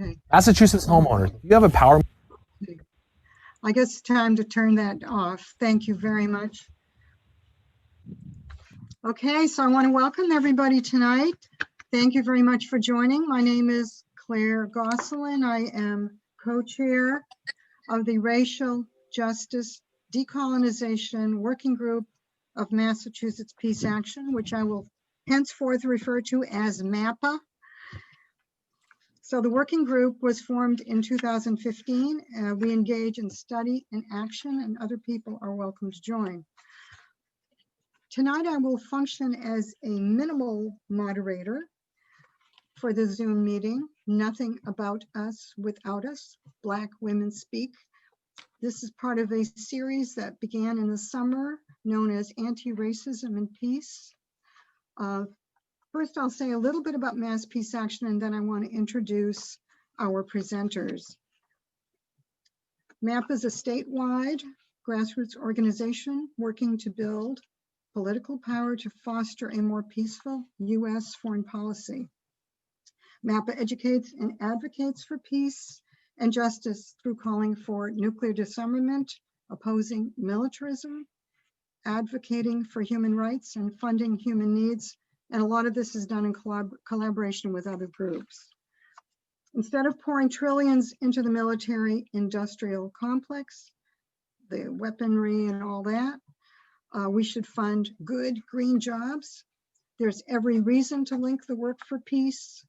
Okay. Massachusetts homeowners, you have a power. I guess it's time to turn that off. Thank you very much. Okay, so I want to welcome everybody tonight. Thank you very much for joining. My name is Claire Gosselin. I am co-chair of the Racial Justice Decolonization Working Group of Massachusetts Peace Action, which I will henceforth refer to as MAPA. So the working group was formed in 2015. We engage in study and action, and other people are welcome to join. Tonight I will function as a minimal moderator for the Zoom meeting. Nothing about us without us, Black Women Speak. This is part of a series that began in the summer known as Anti-Racism and Peace. First, I'll say a little bit about Mass Peace Action, and then I want to introduce our presenters. MAP is a statewide grassroots organization working to build political power to foster a more peaceful U.S. foreign policy. MAPA educates and advocates for peace and justice through calling for nuclear disarmament, opposing militarism, advocating for human rights, and funding human needs. And a lot of this is done in collaboration with other groups. Instead of pouring trillions into the military-industrial complex, the weaponry and all that, we should fund good green jobs. There's every reason to link the work for peace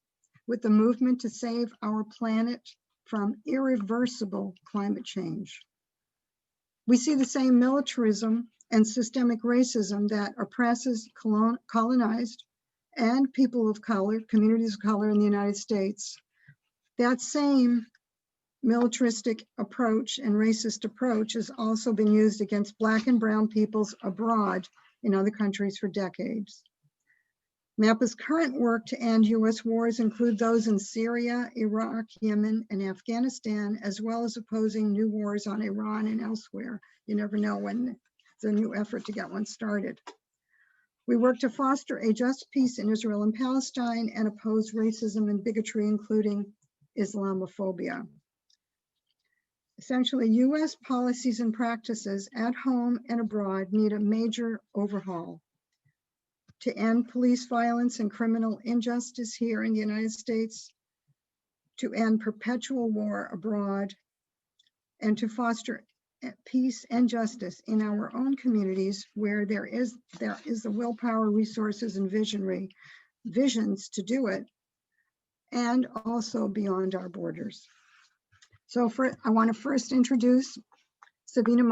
with the movement to save our planet from irreversible climate change. We see the same militarism and systemic racism that oppresses colonized and people of color, communities of color in the United States. That same militaristic approach and racist approach has also been used against Black and brown peoples abroad in other countries for decades. MAPA's current work to end US wars include those in Syria, Iraq, Yemen, and Afghanistan, as well as opposing new wars on Iran and elsewhere. You never know when there's a new effort to get one started. We work to foster a just peace in Israel and Palestine and oppose racism and bigotry, including Islamophobia. Essentially, US policies and practices at home and abroad need a major overhaul to end police violence and criminal injustice here in the United States, to end perpetual war abroad, and to foster peace and justice in our own communities where there is the willpower, resources, and visions to do it, and also beyond our borders. So I want to first introduce Savina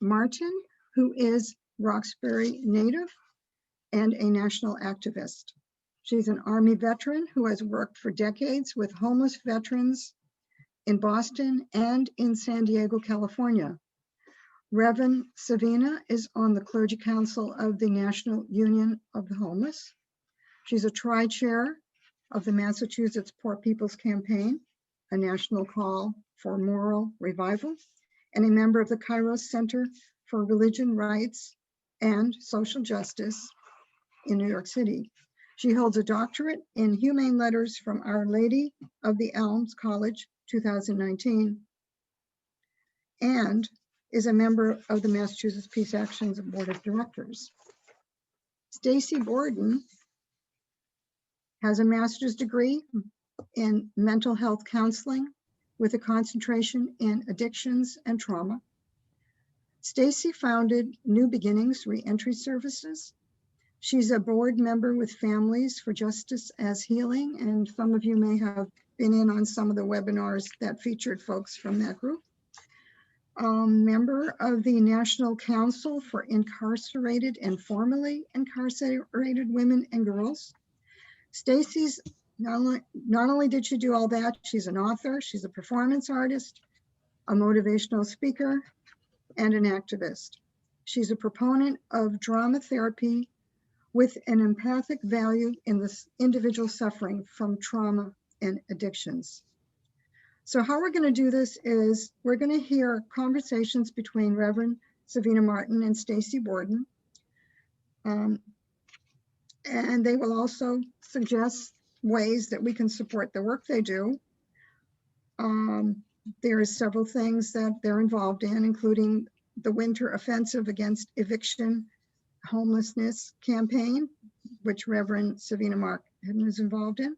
Martin, who is Roxbury native and a national activist. She's an Army veteran who has worked for decades with homeless veterans in Boston and in San Diego, California. Reverend Savina is on the Clergy Council of the National Union of the Homeless. She's a tri-chair of the Massachusetts Poor People's Campaign, a national call for moral revival, and a member of the Kairos Center for Religion, Rights, and Social Justice in New York City. She holds a doctorate in Humane Letters from Our Lady of the Elms College, 2019, and is a member of the Massachusetts Peace Action's Board of Directors. Stacey Borden has a master's degree in mental health counseling with a concentration in addictions and trauma. Stacey founded New Beginnings Reentry Services. She's a board member with Families for Justice as Healing, and some of you may have been in on some of the webinars that featured folks from that group. Member of the National Council for Incarcerated and Formerly Incarcerated Women and Girls. Stacey's, not only did she do all that, she's an author, she's a performance artist, a motivational speaker, and an activist. She's a proponent of drama therapy with an empathic value in the individual suffering from trauma and addictions. So how we're going to do this is we're going to hear conversations between Reverend Savina Martin and Stacey Borden. And they will also suggest ways that we can support the work they do. There is several things that they're involved in, including the Winter Offensive Against Eviction Homelessness campaign, which Reverend Savina Martin is involved in.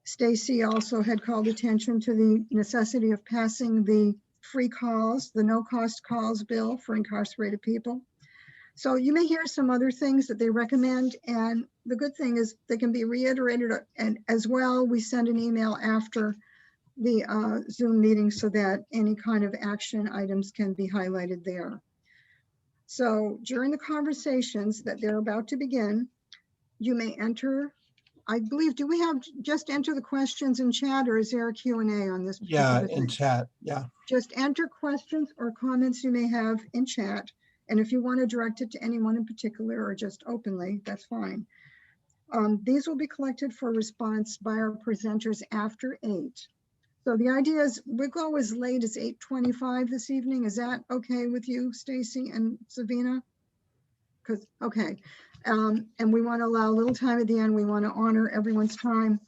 Stacey also had called attention to the necessity of passing the free calls, the no-cost calls bill for incarcerated people. So you may hear some other things that they recommend, and the good thing is they can be reiterated, and as well, we send an email after the Zoom meeting so that any kind of action items can be highlighted there. So during the conversations that they're about to begin, you may enter, I believe, do we have just enter the questions in chat, or is there a Q&A on this? Yeah, in chat, yeah. Just enter questions or comments you may have in chat. And if you want to direct it to anyone in particular or just openly, that's fine. These will be collected for response by our presenters after 8. So the idea is we'll go as late as 8:25 this evening. Is that okay with you, Stacey and Savina? Because, okay. And we want to allow a little time at the end. We want to honor everyone's time,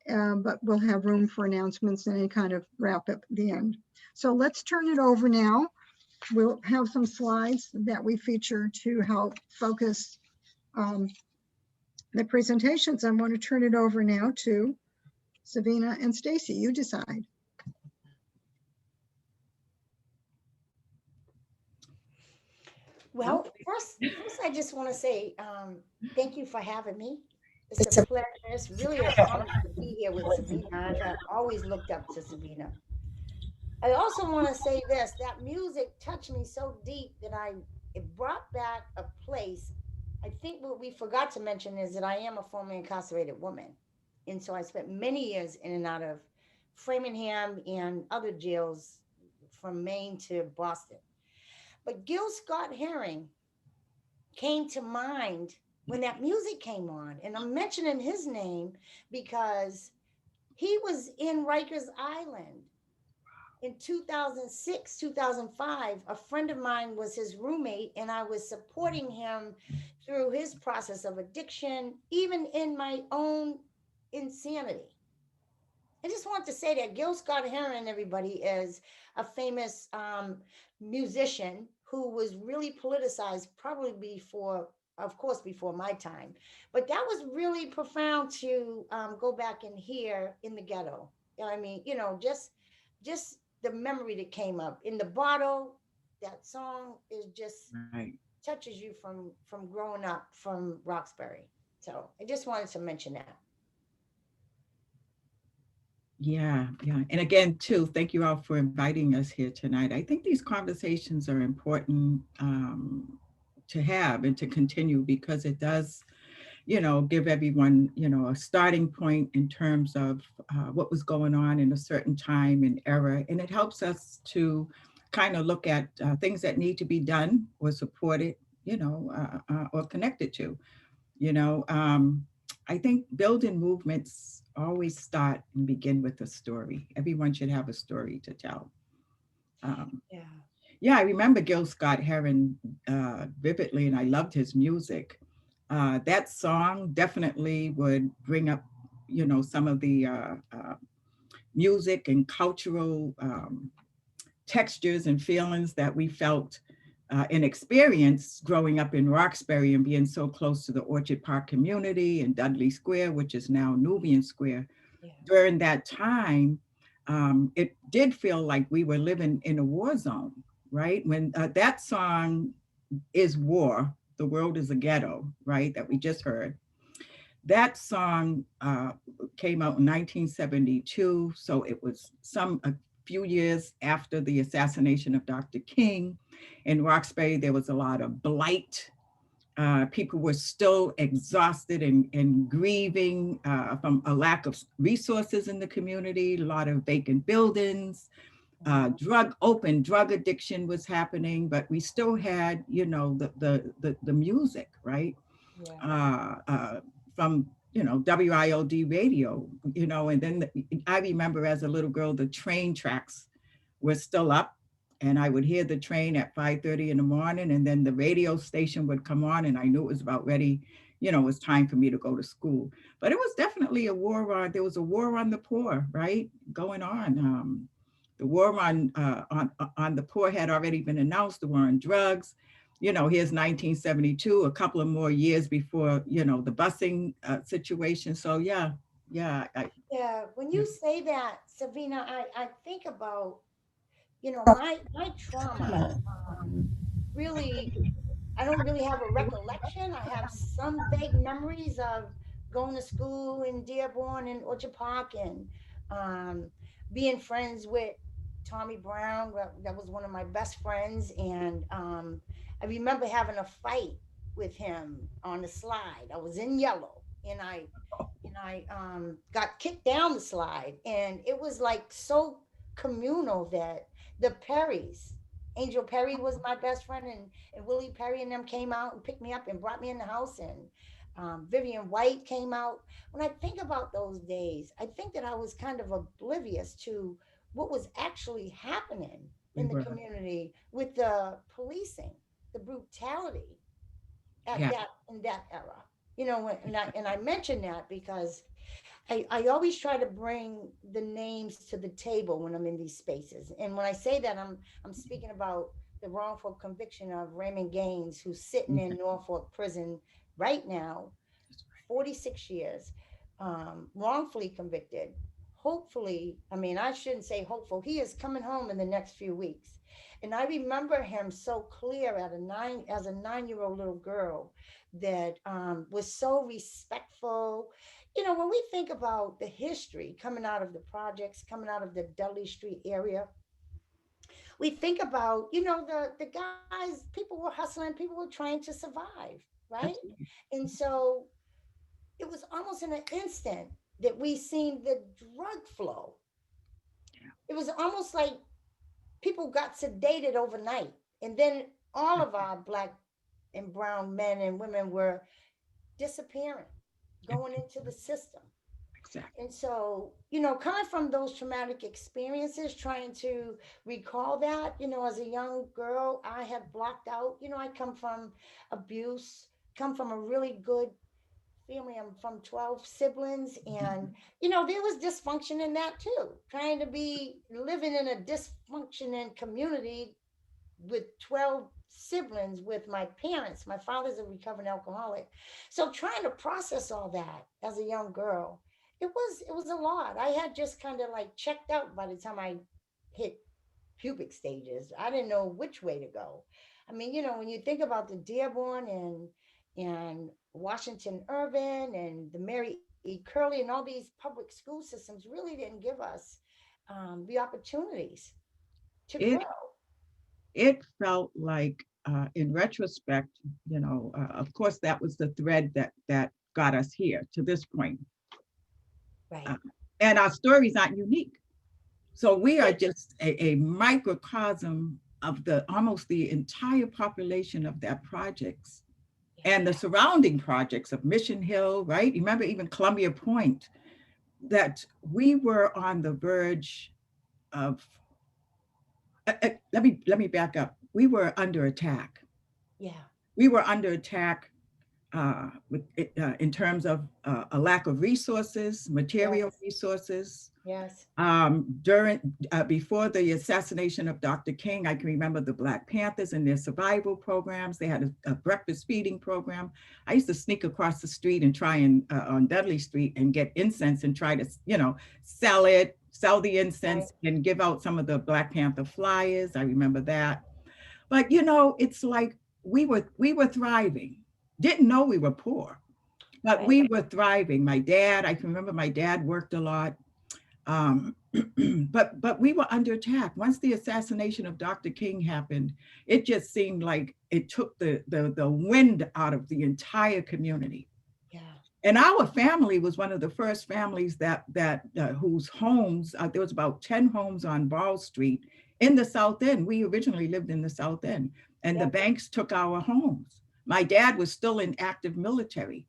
but we'll have room for announcements and any kind of wrap up at the end. So let's turn it over now. We'll have some slides that we feature to help focus the presentations. I want to turn it over now to Savina and Stacey. You decide. Well, first I just want to say thank you for having me. It's a pleasure. It's really an honor to be here with Savina. I've always looked up to Savina. I also want to say this, that music touched me so deep that it brought back a place. I think what we forgot to mention is that I am a formerly incarcerated woman. And so I spent many years in and out of Framingham and other jails from Maine to Boston. But Gil Scott-Heron came to mind when that music came on. And I'm mentioning his name because he was in Rikers Island in 2006, 2005. A friend of mine was his roommate, and I was supporting him through his process of addiction, even in my own insanity. I just want to say that Gil Scott-Heron, everybody, is a famous musician who was really politicized probably before, of course, before my time. But that was really profound to go back and hear in the ghetto. I mean, you know, just the memory that came up. In the Bottle, that song is just touches you from growing up from Roxbury. So I just wanted to mention that. Yeah. And again, too, thank you all for inviting us here tonight. I think these conversations are important to have and to continue because it does, give everyone, a starting point in terms of what was going on in a certain time and era. And it helps us to kind of look at things that need to be done or supported, or connected to, I think building movements always start and begin with a story. Everyone should have a story to tell. Yeah, I remember Gil Scott-Heron vividly, and I loved his music. That song definitely would bring up, some of the music and cultural textures and feelings that we felt and experienced growing up in Roxbury and being so close to the Orchard Park community and Dudley Square, which is now Nubian Square. During that time, it did feel like we were living in a war zone, right? When that song is War, The World is a Ghetto, right? That we just heard. That song came out in 1972. So it was a few years after the assassination of Dr. King. In Roxbury, there was a lot of blight. People were still exhausted and grieving from a lack of resources in the community, a lot of vacant buildings, open drug addiction was happening, but we still had, the music, right? From, WIOD radio, and then I remember as a little girl, the train tracks were still up. And I would hear the train at 5:30 in the morning, and then the radio station would come on, and I knew it was about ready, you know, it was time for me to go to school. But it was definitely a war on, there was a war on the poor, right, going on. The war on the poor had already been announced, the war on drugs. You know, here's 1972, a couple of more years before, you know, the busing situation. So yeah, yeah. Yeah, when Yeah. you say that, Savina, I think about, my trauma. Really, I don't really have a recollection. I have some vague memories of going to school in Dearborn and Orchard Park and um, being friends with Tommy Brown. That was one of my best friends. And I remember having a fight with him on the slide. I was in yellow and I got kicked down the slide. And it was like so communal that the Perrys, Angel Perry was my best friend, and Willie Perry and them came out and picked me up and brought me in the house. And Vivian White came out. When I think about those days, I think that I was kind of oblivious to what was actually happening We in the were, community with the policing, the brutality at yeah, that in that era. And I mention that because I always try to bring the names to the table when I'm in these spaces. And when I say that, I'm speaking about the wrongful conviction of Raymond Gaines, who's sitting in Norfolk prison right now, 46 years, wrongfully convicted. Hopefully, I mean, I shouldn't say hopeful. He is coming home in the next few weeks. And I remember him so clear as a 9-year-old little girl that was so respectful. When we think about the history coming out of the projects, coming out of the Dudley Street area, we think about, the guys, people were hustling, people were trying to survive, right? absolutely. And so it was almost in an instant that we seen the drug flow. It was almost like people got sedated overnight. And then all of our black and brown men and women were disappearing, going into the system. Exactly. And so, coming from those traumatic experiences, trying to recall that, as a young girl, I had blocked out, I come from abuse, come from a really good family. I'm from 12 siblings. And, there was dysfunction in that too. Trying to be living in a dysfunctioning community with 12 siblings with my parents. My father's a recovering alcoholic. So trying to process all that as a young girl, it was a lot. I had just kind of like checked out by the time I hit pubic stages. I didn't know which way to go. I mean, when you think about the Dearborn and Washington Urban and the Mary E. Curley and all these public school systems really didn't give us the opportunities to grow. It it felt like, in retrospect, you know, of course, that was the thread that got us here to this point. Right. Uh, and our stories aren't unique. So we are just a microcosm of the almost the entire population of that projects and the surrounding projects of Mission Hill, right? Remember even Columbia Point, that we were on the verge of, let me back up. We were under attack. Yeah. We were under attack in terms of a lack of resources, material Yes. resources. Yes. During before the assassination of Dr. King, I can remember the Black Panthers and their survival programs. They had a breakfast feeding program. I used to sneak across the street and try and on Dudley Street and get incense and try to, sell the Right. incense and give out some of the Black Panther flyers. I remember that. But it's like we were thriving. Didn't know we were poor, but Right. we were thriving. I can remember my dad worked a lot. Um, but we were under attack. Once the assassination of Dr. King happened, it just seemed like it took the wind out of the entire community. Yeah. And our family was one of the first families that whose homes, there was about 10 homes on Ball Street in the South End. We originally lived in the South End, and the Yeah. banks took our homes. My dad was still in active military.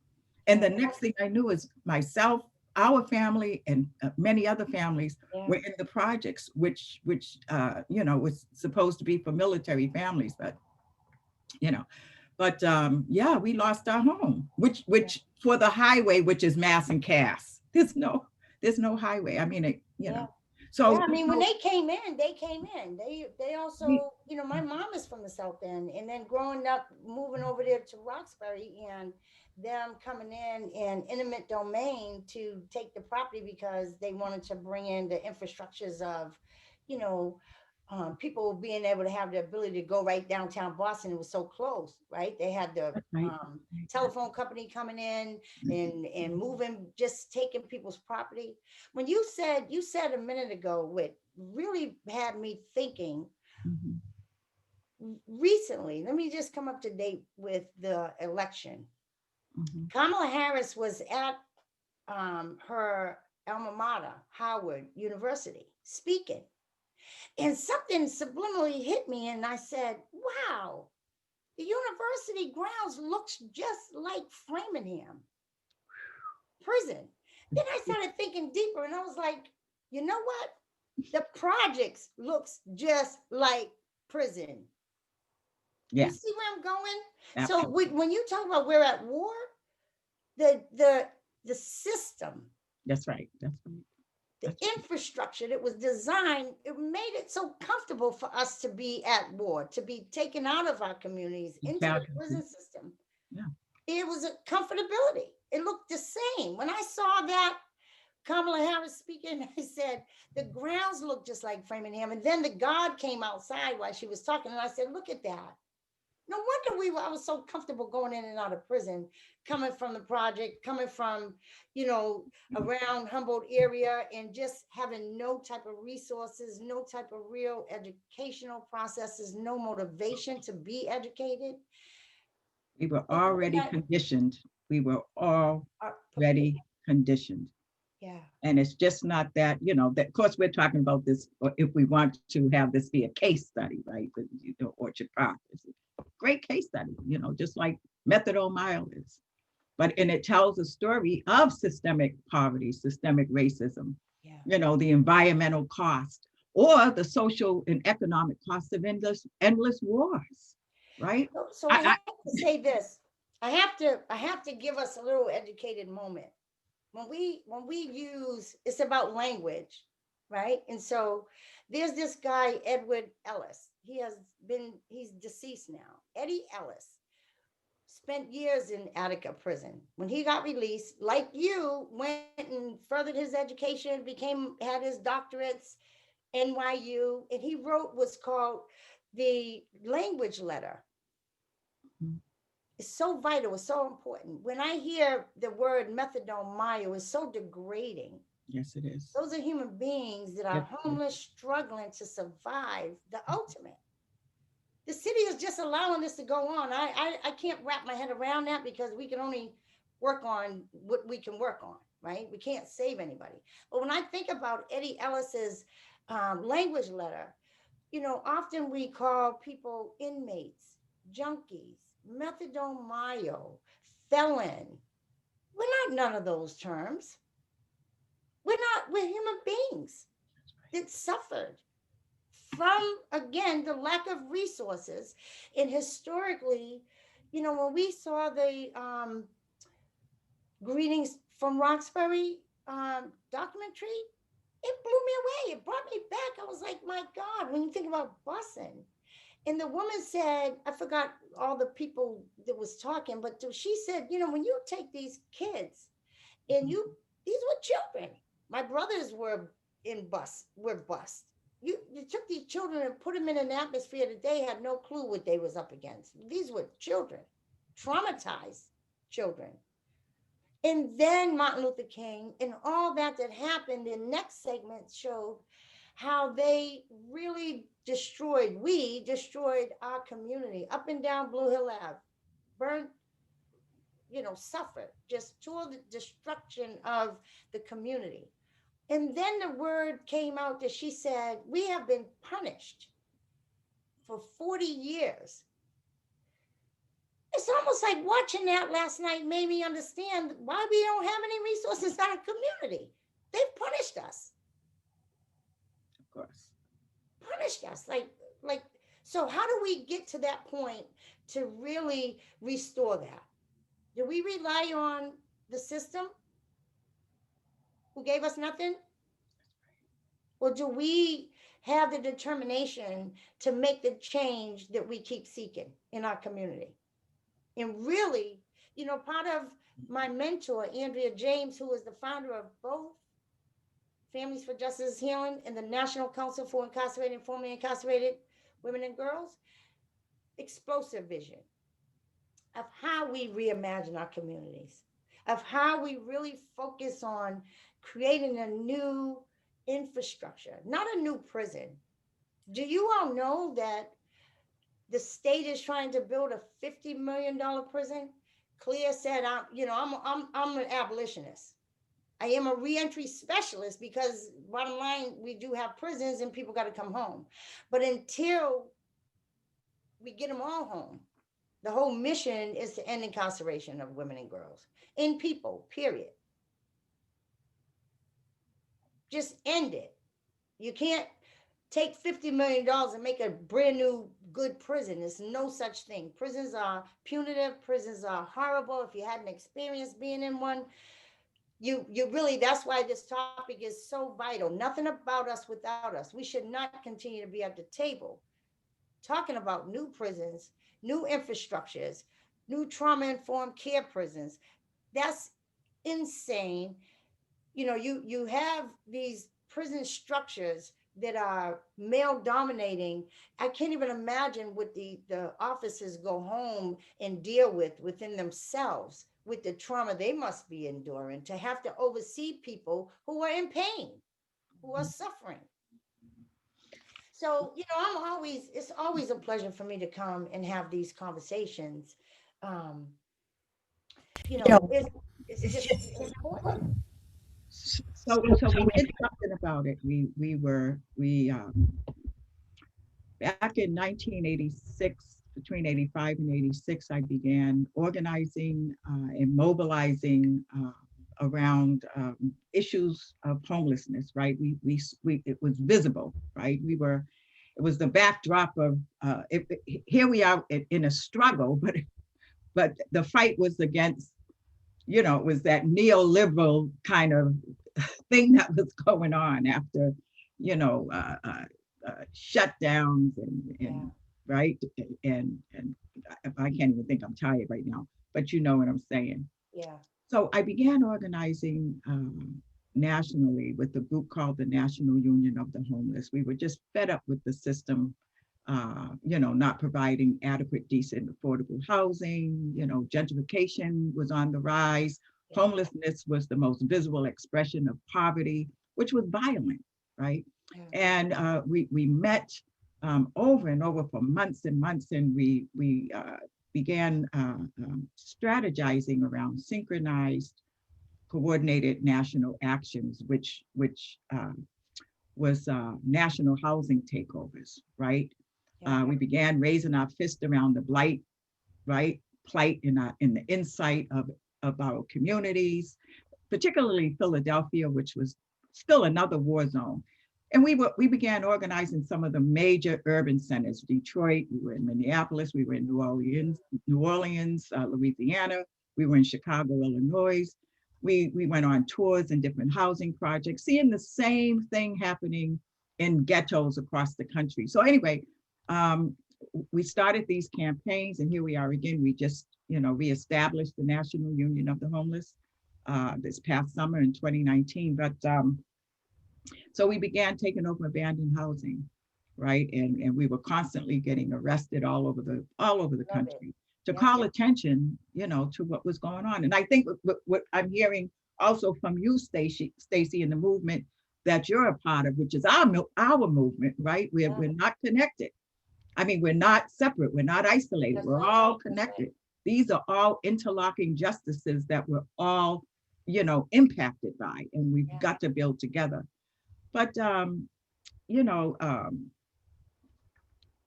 And the Yeah. next thing I knew is myself, our family, and many other families Yeah. were in the projects, which was supposed to be for military families, but you know, But yeah, we lost our home, which for the highway, which is Mass and Cass. There's no highway. I mean, you know. So yeah, I mean, when they came in. They also, you know, my mom is from the South End, and then growing up, moving over there to Roxbury, and them coming in intimate domain to take the property because they wanted to bring in the infrastructures of, you know, people being able to have the ability to go right downtown Boston. It was so close, right? They had the telephone company coming in and moving, just taking people's property. When you said a minute ago, what really had me thinking recently, let me just come up to date with the election. Kamala Harris was at her alma mater, Howard University, speaking. And something subliminally hit me, and I said, wow, the university grounds looks just like Framingham prison. Then I started thinking deeper, and I was like, you know what? The projects looks just like prison. Yeah. You see where I'm going? Absolutely. So when you talk about we're at war, the system. That's right. That's right. The infrastructure that was designed, it made it so comfortable for us to be at war, to be taken out of our communities into the prison system. Yeah. It was a comfortability. It looked the same. When I saw that Kamala Harris speaking, I said, the grounds look just like Framingham. And then the guard came outside while she was talking, and I said, look at that. No wonder I was so comfortable going in and out of prison, coming from the project, coming from, you know, around Humboldt area, and just having no type of resources, no type of real educational processes, no motivation to be educated. We were already conditioned. We were already conditioned. Yeah. And it's just not that, you know, that, of course, we're talking about this, or if we want to have this be a case study, right? But, you know, Orchard Park is a great case study, you know, just like methadone mile is. But, and it tells a story of systemic poverty, systemic racism, you know, the environmental cost, or the social and economic cost of endless wars, right? So I have to say this. I have to give us a little educated moment. When we use, it's about language, right? And so there's this guy, Edward Ellis. He's deceased now. Eddie Ellis spent years in Attica prison. When he got released, like you, went and furthered his education, had his doctorates, NYU, and he wrote what's called the language letter. It's so vital, it's so important. When I hear the word methadone mile, it's so degrading. Yes, it is. Those are human beings that are homeless, struggling to survive the ultimate. The city is just allowing this to go on. I can't wrap my head around that, because we can only work on what we can work on, right? We can't save anybody. But when I think about Eddie Ellis's language letter, you know, often we call people inmates, junkies, methadone mile, felon. We're not none of those terms. We're human beings that suffered from, again, the lack of resources. And historically, you know, when we saw the Greetings from Roxbury documentary, it blew me away. It brought me back. I was like, my God, when you think about busing. And the woman said, I forgot all the people that was talking, but she said, you know, when you take these kids and these were children. My brothers were bused. You took these children and put them in an atmosphere that they had no clue what they was up against. These were children, traumatized children. And then Martin Luther King and all that happened in next segment showed how they really destroyed our community up and down Blue Hill Ave, burnt, you know, suffered, just total destruction of the community. And then the word came out that she said, we have been punished for 40 years. It's almost like watching that last night made me understand why we don't have any resources in our community. They've punished us. Of course. Punished us. Like So how do we get to that point to really restore that? Do we rely on the system who gave us nothing? Or do we have the determination to make the change that we keep seeking in our community? And really, part of my mentor, Andrea James, who is the founder of both Families for Justice Healing and the National Council for Incarcerated and Formerly Incarcerated Women and Girls, explosive vision of how we reimagine our communities, of how we really focus on creating a new infrastructure, not a new prison. Do you all know that the state is trying to build a $50 million prison? Clea said, I'm an abolitionist. I am a reentry specialist because bottom line, we do have prisons and people got to come home. But until we get them all home, the whole mission is to end incarceration of women and girls and people, period. Just end it. You can't take $50 million and make a brand new good prison. There's no such thing. Prisons are punitive. Prisons are horrible. If you hadn't experienced being in one, you really, that's why this topic is so vital. Nothing about us without us. We should not continue to be at the table talking about new prisons, new infrastructures, new trauma-informed care prisons. That's insane. You have these prison structures that are male dominating. I can't even imagine what the officers go home and deal with within themselves, with the trauma they must be enduring, to have to oversee people who are in pain, who are suffering. So, it's always a pleasure for me to come and have these conversations. Um, it's just important. So we did something about it. Back in 1986, between 85 and 86, I began organizing and mobilizing around issues of homelessness, right? It was visible, right? It was the backdrop of, here we are in a struggle, but the fight was against, it was that neoliberal kind of thing that was going on after, shutdowns and right. And I can't even think, I'm tired right now, but you know what I'm saying. Yeah. So I began organizing nationally with a group called the National Union of the Homeless. We were just fed up with the system, not providing adequate, decent, affordable housing. Gentrification was on the rise. Homelessness was the most visible expression of poverty, which was violent, right? And we met over and over for months and months, and we began strategizing around synchronized, coordinated national actions, which was national housing takeovers, right? We began raising our fist around the plight in the insight of our communities, particularly Philadelphia, which was still another war zone. And we began organizing some of the major urban centers, Detroit, we were in Minneapolis, we were in New Orleans, Louisiana, we were in Chicago, Illinois. We went on tours in different housing projects, seeing the same thing happening in ghettos across the country. So anyway, we started these campaigns, and here we are again. We just, reestablished the National Union of the Homeless this past summer in 2019. But so we began taking over abandoned housing, right? And we were constantly getting arrested all over the country to call attention, to what was going on. And I think what I'm hearing also from you, Stacey, in the movement that you're a part of, which is our movement, right? We're not connected. I mean, we're not separate. We're not isolated. We're all connected. These are all interlocking justices that we're all, impacted by, and we've got to build together. But,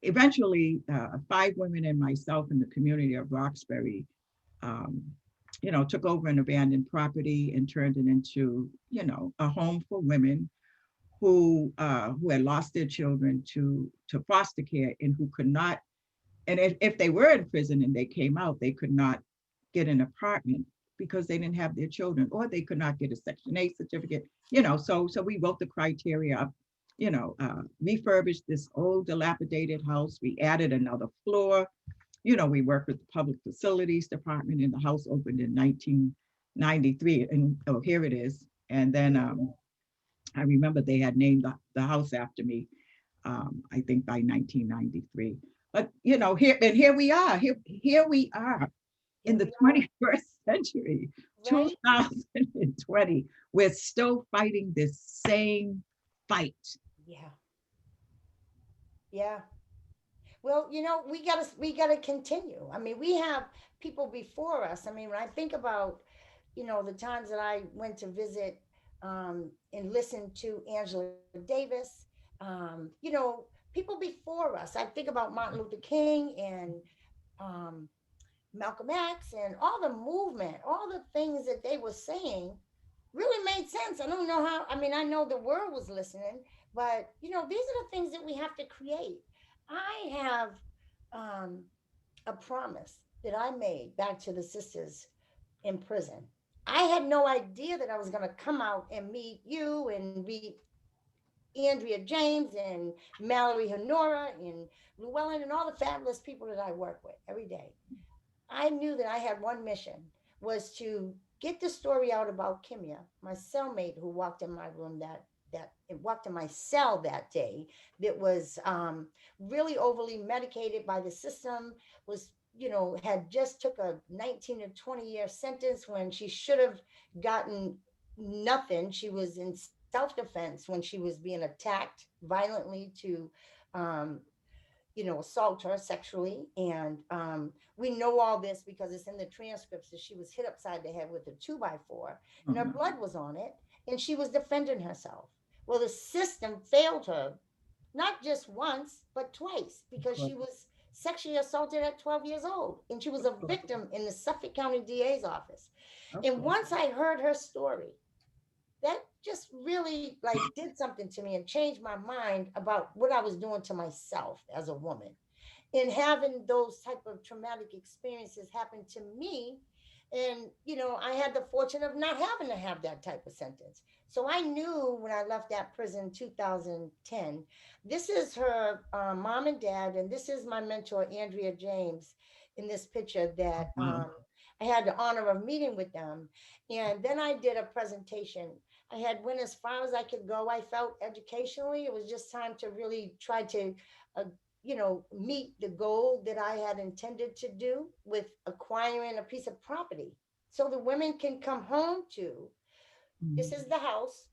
eventually 5 women and myself in the community of Roxbury, took over an abandoned property and turned it into, a home for women who had lost their children to foster care and who could not, and if they were in prison and they came out, they could not get an apartment because they didn't have their children, or they could not get a Section 8 certificate, so we wrote the criteria up, refurbished this old dilapidated house. We added another floor. We worked with the Public Facilities Department, and the house opened in 1993. And here it is. And then I remember they had named the house after me, I think by 1993. But here we are. Here we are in the 21st century, Right? 2020. We're still fighting this same fight. Yeah. Yeah. Well, we gotta continue. I mean, we have people before us. I mean, when I think about, the times that I went to visit and listen to Angela Davis, people before us. I think about Martin Luther King and um, Malcolm X and all the movement, all the things that they were saying really made sense. I don't know how, I mean, I know the world was listening, but these are the things that we have to create. I have um, a promise that I made back to the sisters in prison. I had no idea that I was going to come out and meet you and meet Andrea James and Mallory Honora and Llewellyn and all the fabulous people that I work with every day. I knew that I had one mission, was to get the story out about Kimya, my cellmate who walked in my room that walked in my cell that day, that was really overly medicated by the system, was had just took a 19 to 20-year sentence when she should have gotten nothing. She was in self-defense when she was being attacked violently to um, assault her sexually. And we know all this because it's in the transcripts that she was hit upside the head with a 2x4 and her blood was on it. And she was defending herself. Well, the system failed her, not just once, but twice, because she was sexually assaulted at 12 years old. And she was a victim in the Suffolk County DA's office. And once I heard her story, that just really did something to me and changed my mind about what I was doing to myself as a woman. And having those type of traumatic experiences happen to me, and I had the fortune of not having to have that type of sentence. So I knew when I left that prison in 2010, this is her mom and dad, and this is my mentor Andrea James in this picture that I had the honor of meeting with them. And then I did a presentation. I had went as far as I could go. I felt educationally it was just time to really try to meet the goal that I had intended to do with acquiring a piece of property so the women can come home to. This is the house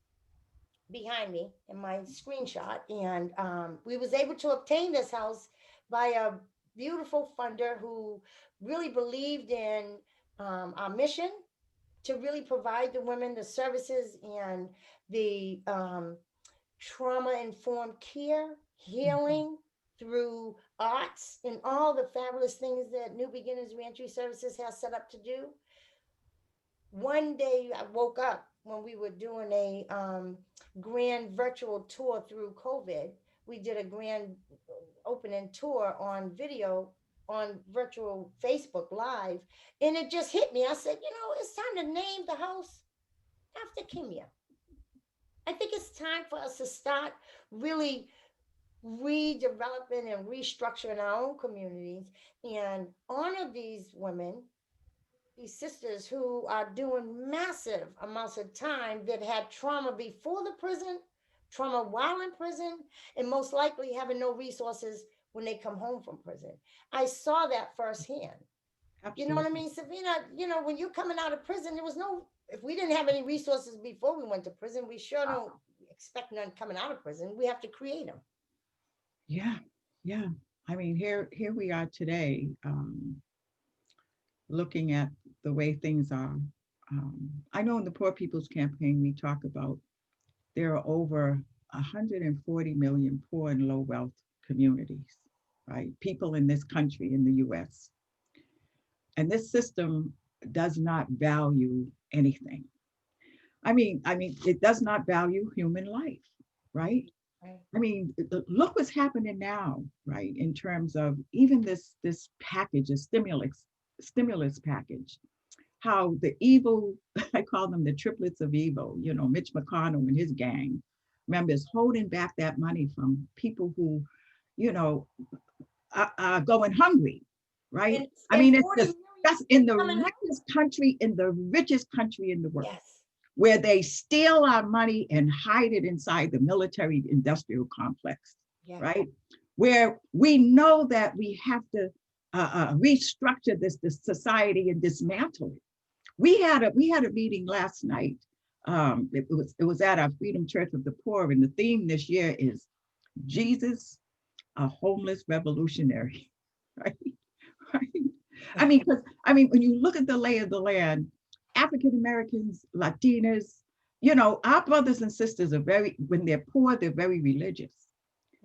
behind me in my screenshot. And we was able to obtain this house by a beautiful funder who really believed in our mission to really provide the women the services and the trauma-informed care, healing through arts, and all the fabulous things that New Beginners Reentry Services has set up to do. One day I woke up when we were doing a grand virtual tour through COVID. We did a grand opening tour on video on virtual Facebook Live, and it just hit me. I said, it's time to name the house after Kimya. I think it's time for us to start really redeveloping and restructuring our own communities and honor these women, these sisters who are doing massive amounts of time, that had trauma before the prison, trauma while in prison, and most likely having no resources when they come home from prison. I saw that firsthand. Absolutely. You know what I mean, Savina? When you're coming out of prison, there was no, if we didn't have any resources before we went to prison, we sure don't expect none coming out of prison. We have to create them. Yeah. I mean, here we are today, looking at the way things are. I know in the Poor People's Campaign, we talk about there are over 140 million poor and low wealth communities, right? People in this country, in the US. And this system does not value anything. I mean, it does not value human life. right? Right. I mean, look what's happening now, right? In terms of even this package, a stimulus package, how the evil, I call them the triplets of evil, you know, Mitch McConnell and his gang members holding back that money from people who, you know, are going hungry, right? And I mean, it's 40 just, million that's in the coming out. richest country in the world, Yes. where they steal our money and hide it inside the military industrial complex, Yeah. right? Where we know that we have to restructure this society and dismantle it. We had a meeting last night. It was at our Freedom Church of the Poor, and the theme this year is Jesus, a homeless revolutionary, right? Right? I mean, when you look at the lay of the land, African Americans, Latinas, you know, our brothers and sisters are when they're poor, they're very religious.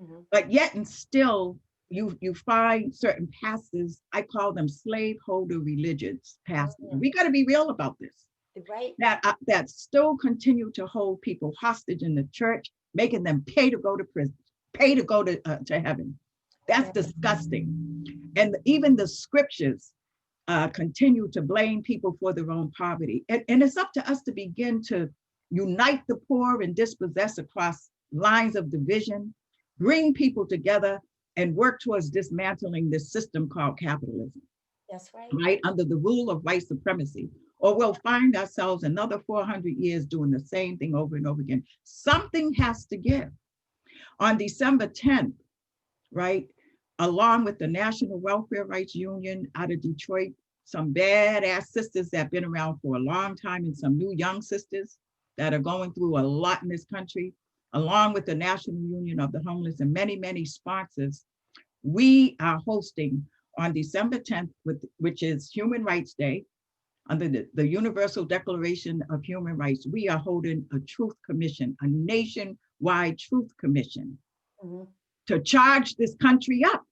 Mhm. But yet and still, you find certain pastors, I call them slaveholder religious pastors. We got to be real about this. Right. That still continue to hold people hostage in the church, making them pay to go to prison, pay to go to heaven. That's disgusting. And even the scriptures continue to blame people for their own poverty. And it's up to us to begin to unite the poor and dispossess across lines of division, bring people together, and work towards dismantling this system called capitalism. That's right. Right, under the rule of white supremacy, or we'll find ourselves another 400 years doing the same thing over and over again. Something has to give. On December 10th, right, along with the National Welfare Rights Union out of Detroit, some badass sisters that have been around for a long time, and some new young sisters that are going through a lot in this country, along with the National Union of the Homeless and many, many sponsors, we are hosting on December 10th, which is Human Rights Day, under the Universal Declaration of Human Rights, we are holding a truth commission, a nationwide truth commission, to charge this country up.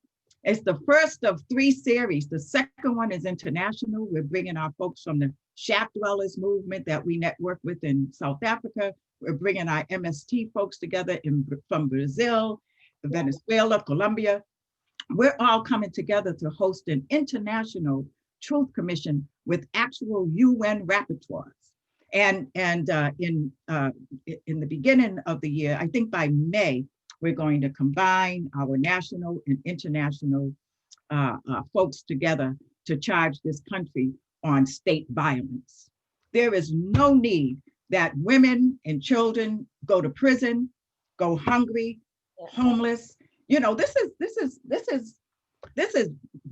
It's the first of 3 series. The second one is international. We're bringing our folks from the shack dwellers movement that we network with in South Africa. We're bringing our MST folks together from Brazil, Venezuela, Colombia. We're all coming together to host an international truth commission with actual UN rapporteurs. And in the beginning of the year, I think by May, we're going to combine our national and international folks together to charge this country on state violence. There is no need that women and children go to prison, go hungry, homeless. You know, this is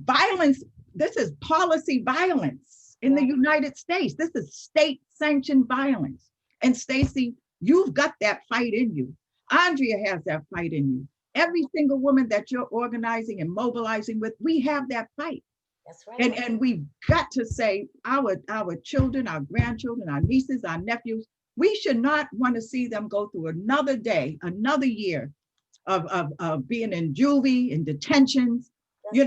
violence. This is policy violence in the United States. This is state sanctioned violence. And Stacey, you've got that fight in you. Andrea has that fight in you. Every single woman that you're organizing and mobilizing with, we have that fight. That's right. And we've got to say, our children, our grandchildren, our nieces, our nephews, we should not want to see them go through another day, another year of being in juvie, in detentions. That's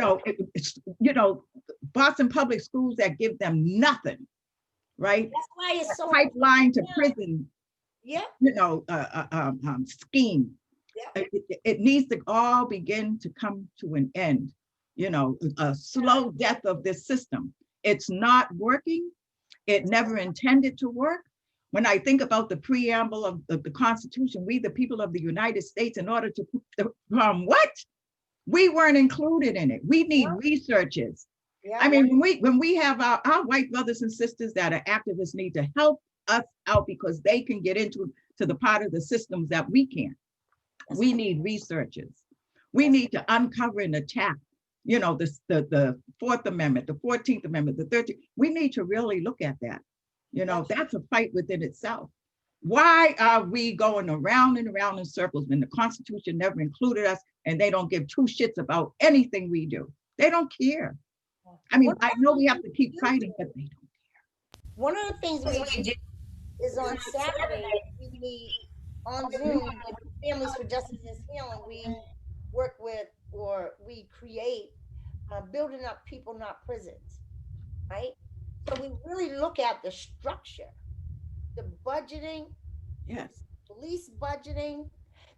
You know, Boston Public Schools that give them nothing, right? That's why it's so pipeline to prison. Yeah. You know, scheme. Yeah. It needs to all begin to come to an end. You know, a slow death of this system. It's not working. It never intended to work. When I think about the preamble of the Constitution, we, the people of the United States, in order to what? We weren't included in it. We need researchers. I mean, when we have our white brothers and sisters that are activists need to help us out because they can get into the part of the systems that we can't. We need researchers. We need to uncover and attack, you know, the Fourth Amendment, the 14th Amendment, the 13th. We need to really look at that. You know, that's a fight within itself. Why are we going around and around in circles when the Constitution never included us and they don't give 2 shits about anything we do? They don't care. I mean, I know we have to keep fighting, but they don't care. One of the things we do is on Saturday, we meet on Zoom with Families for Justice and Healing. We work with, or we create building up people, not prisons, right? So we really look at the structure, the budgeting, yes, police budgeting,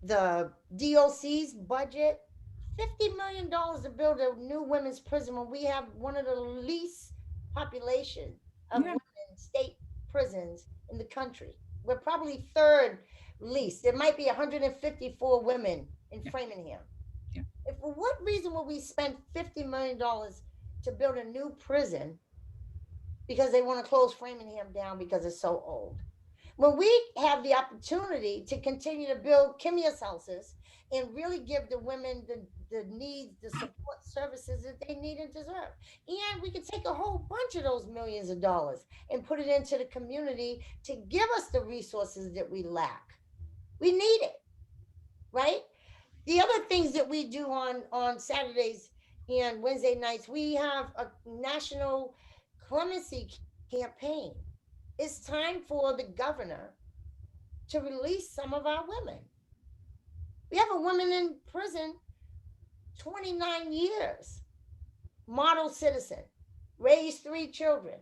the DOC's budget, $50 million to build a new women's prison when we have one of the least population of Yeah. women state prisons in the country. We're probably third least. There might be 154 women in Yeah. Framingham. Yeah. If for what reason would we spend $50 million to build a new prison because they want to close Framingham down because it's so old? When we have the opportunity to continue to build Kimya's houses and really give the women the needs, the support services that they need and deserve. And we could take a whole bunch of those millions of dollars and put it into the community to give us the resources that we lack. We need it, right? The other things that we do on Saturdays and Wednesday nights, we have a national clemency campaign. It's time for the governor to release some of our women. We have a woman in prison 29 years, model citizen, raised 3 children.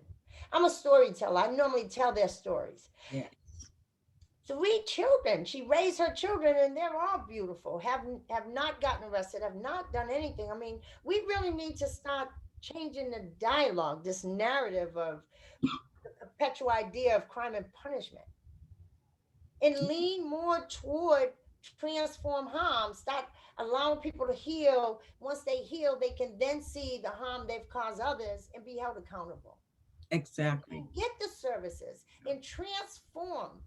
I'm a storyteller. I normally tell their stories. Yeah. 3 children. She raised her children, and they're all beautiful. Have not gotten arrested. Have not done anything. I mean, we really need to start changing the dialogue, this narrative of the perpetual idea of crime and punishment, and lean more toward transform harm. Start allowing people to heal. Once they heal, they can then see the harm they've caused others and be held accountable. Exactly. Get the services and transform.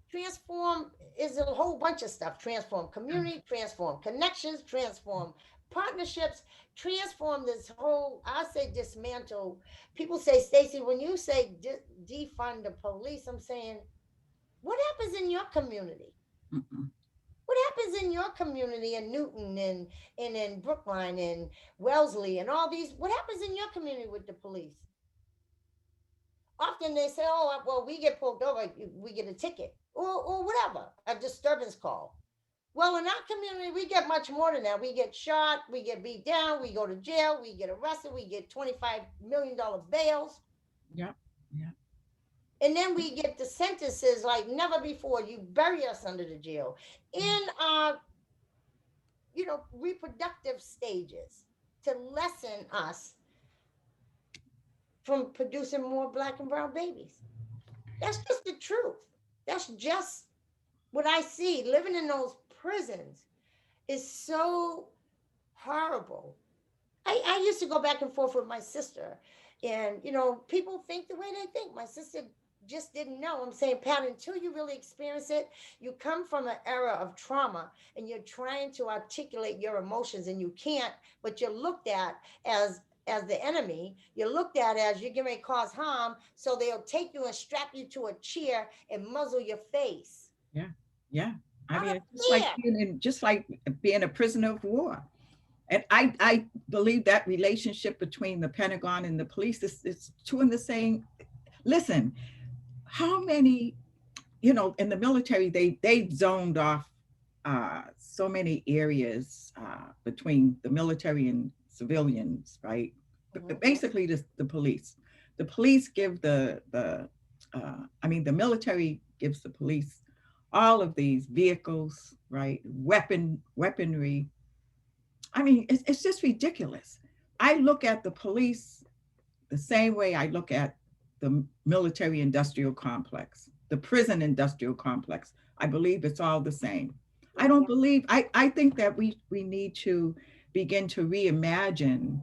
Transform is a whole bunch of stuff. Transform community, transform connections, transform partnerships, transform this whole, I say dismantle. People say, Stacey, when you say defund the police, I'm saying, what happens in your community? Mm-mm. What happens in your community in Newton and in Brookline and Wellesley and all these? What happens in your community with the police? Often they say, oh, well, we get pulled over, we get a ticket or whatever, a disturbance call. Well, in our community, we get much more than that. We get shot, we get beat down, we go to jail, we get arrested, we get $25 million bails. Yeah. Yeah. And then we get the sentences like never before. You bury us under the jail in our, reproductive stages to lessen us from producing more Black and brown babies. That's just the truth. That's just what I see. Living in those prisons is so horrible. I used to go back and forth with my sister, and people think the way they think. My sister just didn't know. I'm saying, Pat, until you really experience it, you come from an era of trauma and you're trying to articulate your emotions and you can't, but you're looked at as the enemy. You're looked at as you're going to cause harm, so they'll take you and strap you to a chair and muzzle your face. Yeah. Yeah. I Out mean, of it's like fear. just like being a prisoner of war. And I believe that relationship between the Pentagon and the police is two and the same. Listen, how many, in the military, they zoned off so many areas between the military and civilians, right? But basically, the police. The police give the military gives the police all of these vehicles, right? Weaponry. I mean, it's just ridiculous. I look at the police the same way I look at the military industrial complex, the prison industrial complex. I believe it's all the same. I don't believe, I think that we need to begin to reimagine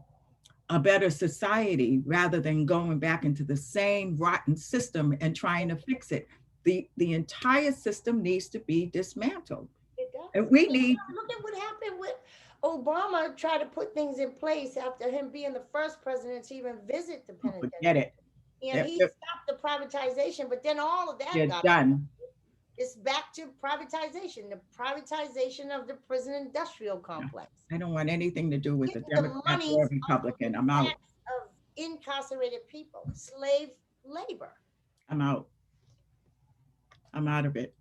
a better society rather than going back into the same rotten system and trying to fix it. The entire system needs to be dismantled. It does. And we need, Look at what happened with Obama. Tried to put things in place after him being the first president to even visit the penitentiary. forget it. And he stopped the privatization, but then all of that They're got done. It's back to privatization, the privatization of the prison industrial complex. I don't want anything to do with Get the Democrat money or off of Republican. the I'm out. backs of incarcerated people, slave labor. I'm out. I'm out of it.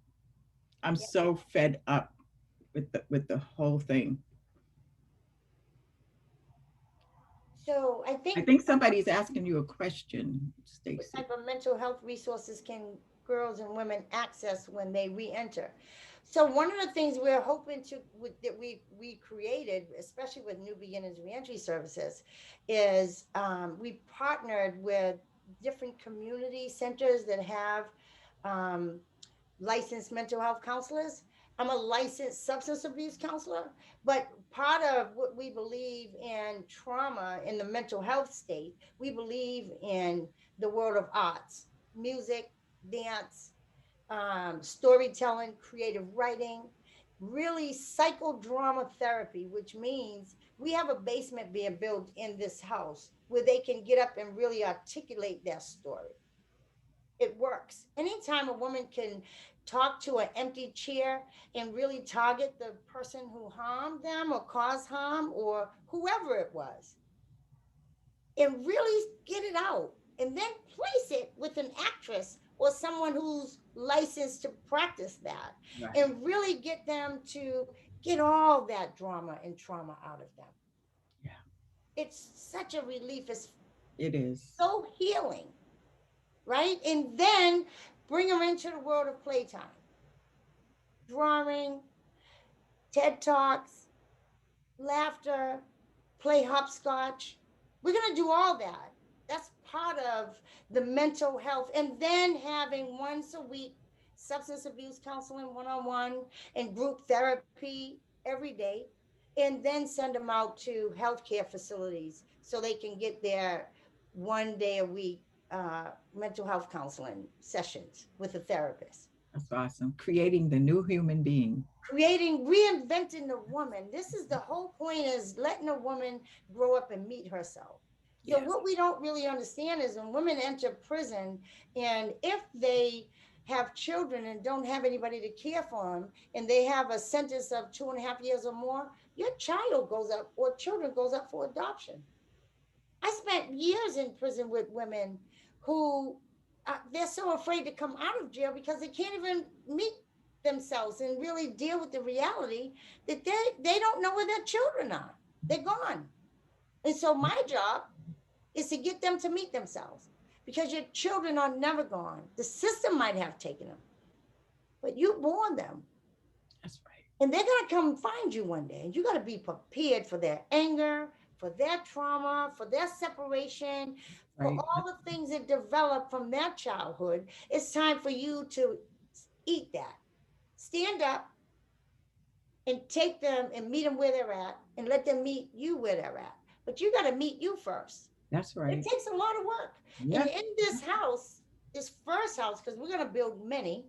I'm so fed up with the whole thing. So I I think think somebody's asking you a question, what Stacey. type of mental health resources can girls and women access when they re-enter? So one of the things we're hoping to that we created, especially with New Beginnings Reentry Services, is we partnered with different community centers that have um, licensed mental health counselors. I'm a licensed substance abuse counselor, but part of what we believe in trauma in the mental health state, we believe in the world of arts, music, dance, storytelling, creative writing, really psychodrama therapy, which means we have a basement being built in this house where they can get up and really articulate their story. It works. Anytime a woman can talk to an empty chair and really target the person who harmed them or caused harm or whoever it was, and really get it out and then place it with an actress or someone who's licensed to practice that, Right. and really get them to get all that drama and trauma out of them. Yeah. It's such a relief. It's It is. so healing, right? And then bring them into the world of playtime, drawing, TED Talks, laughter, play hopscotch. We're going to do all that. That's part of the mental health. And then having once a week substance abuse counseling one on one and group therapy every day. And then send them out to healthcare facilities so they can get their 1 day a week mental health counseling sessions with a therapist. That's awesome. Creating the new human being. Creating, reinventing the woman. This is the whole point, is letting a woman grow up and meet herself. So Yes. what we don't really understand is when women enter prison, and if they have children and don't have anybody to care for them, and they have a sentence of 2.5 years or more, your child goes up, or children goes up for adoption. I spent years in prison with women who they're so afraid to come out of jail because they can't even meet themselves and really deal with the reality that they don't know where their children are. They're gone. And so my job is to get them to meet themselves, because your children are never gone. The system might have taken them, but you born them. That's right. And they're going to come find you one day. And you got to be prepared for their anger, for their trauma, for their separation, for Right. all the things that develop from their childhood. It's time for you to eat that. Stand up and take them and meet them where they're at, and let them meet you where they're at. But you got to meet you first. That's It right. takes a lot of work. Yeah. And in this house, this first house, because we're going to build many,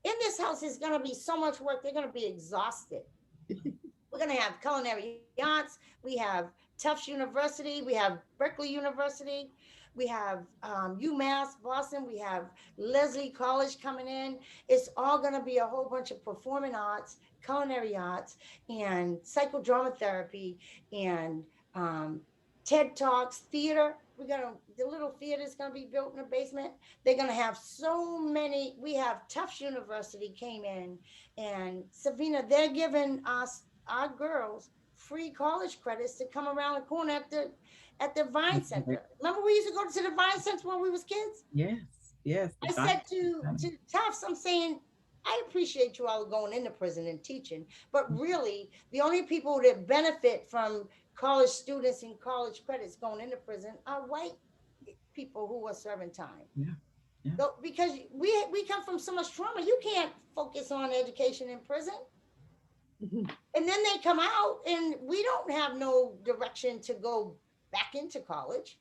in this house is going to be so much work. They're going to be exhausted. We're going to have culinary arts. We have Tufts University. We have Berkeley University. We have UMass Boston. We have Leslie College coming in. It's all going to be a whole bunch of performing arts, culinary arts, and psychodrama therapy, and TED Talks, theater. The little theater is going to be built in the basement. They're going to have so many. We have Tufts University came in, and Savina, they're giving us, our girls, free college credits to come around the corner at the Vine Center. Remember we used to go to the Vine Center when we was kids? Yes. Yes. I said to Tufts, I'm saying, I appreciate you all going into prison and teaching, but really the only people that benefit from college students and college credits going into prison are white people who are serving time. Yeah. Yeah. So, because we come from so much trauma, you can't focus on education in prison. And then they come out and we don't have no direction to go back into college.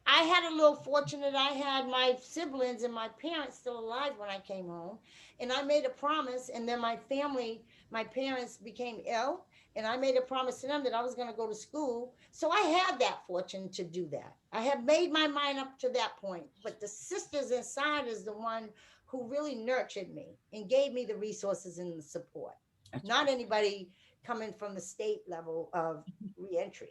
I had a little fortune that I had my siblings and my parents still alive when I came home, and I made a promise, and then my parents became ill, and I made a promise to them that I was going to go to school. So I had that fortune to do that. I had made my mind up to that point, but the sisters inside is the one who really nurtured me and gave me the resources and the support. That's Not anybody coming from the state level of reentry,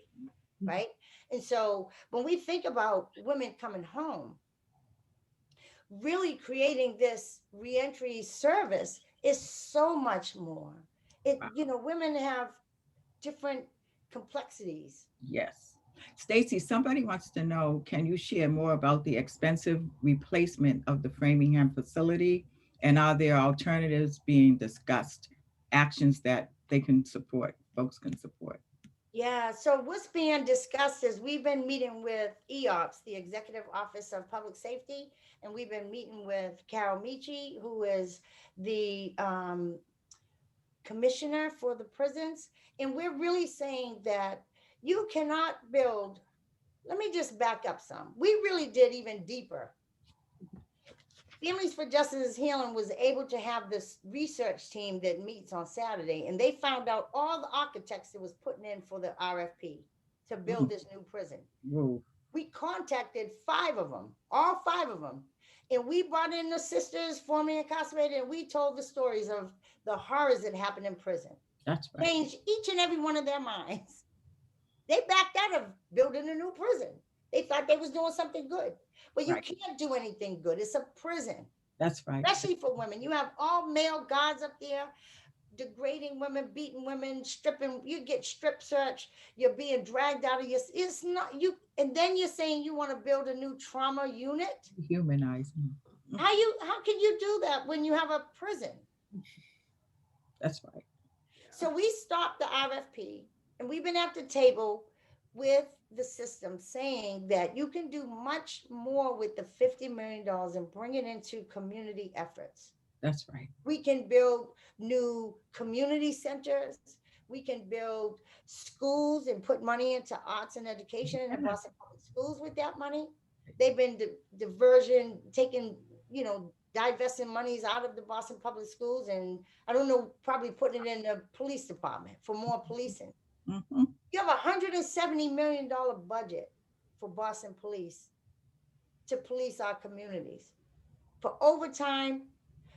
right? And so when we think about women coming home, really creating this reentry service is so much more. Women have different complexities. Yes. Stacey, somebody wants to know, can you share more about the expensive replacement of the Framingham facility And are there alternatives being discussed, actions that they can support, folks can support? Yeah, so what's being discussed is we've been meeting with EOPS, the Executive Office of Public Safety, and we've been meeting with Carol Michi, who is the commissioner for the prisons. And we're really saying that you cannot build, let me just back up some. We really did even deeper. Families for Justice Healing was able to have this research team that meets on Saturday, and they found out all the architects that was putting in for the RFP to build this new prison. Whoa. We contacted 5 of them, all 5 of them, and we brought in the sisters formerly incarcerated, and we told the stories of the horrors that happened in prison. That's right. Changed each and every one of their minds. They backed out of building a new prison. They thought they was doing something good. But you can't do anything good. It's a prison. That's right. Especially for women. You have all male guards up there, degrading women, beating women, stripping. You get strip search. You're being dragged out of your. It's not you. And then you're saying you want to build a new trauma unit. Humanizing. How can you do that when you have a prison? That's right. So we stopped the RFP, and we've been at the table with the system saying that you can do much more with the $50 million and bring it into community efforts. That's right. We can build new community centers. We can build schools and put money into arts and education in the Boston Public Schools with that money. They've been taking, divesting monies out of the Boston Public Schools, and I don't know, probably putting it in the police department for more policing. Mm-hmm. You have $170 million budget for Boston Police to police our communities, for overtime,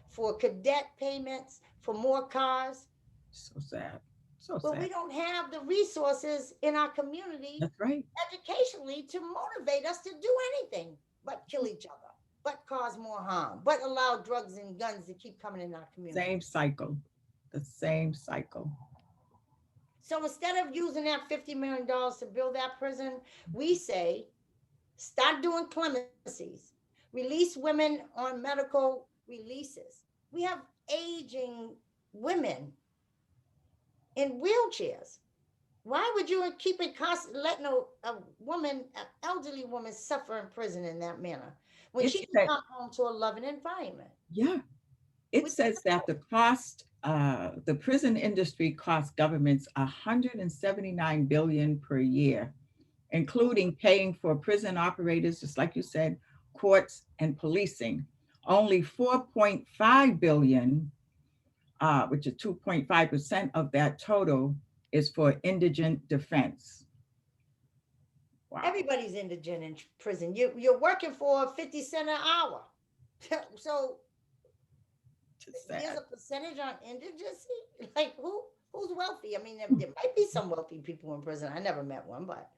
for cadet payments, for more cars. So sad. So but sad. We don't have the resources in our community. That's right. Educationally to motivate us to do anything but kill each other, but cause more harm, but allow drugs and guns to keep coming in our community. Same cycle. The same cycle. So instead of using that $50 million to build that prison, we say, start doing clemencies, release women on medical releases. We have aging women in wheelchairs. Why would you keep it letting a woman, an elderly woman, suffer in prison in that manner when she can come home to a loving environment? Yeah. It says that the cost, the prison industry costs governments $179 billion per year, including paying for prison operators, just like you said, courts and policing. Only $4.5 billion, which is 2.5% of that total, is for indigent defense. Wow. Everybody's indigent in prison. You're working for 50 cents an hour. So there's a percentage on indigency. Like who's wealthy? I mean, there might be some wealthy people in prison. I never met one, but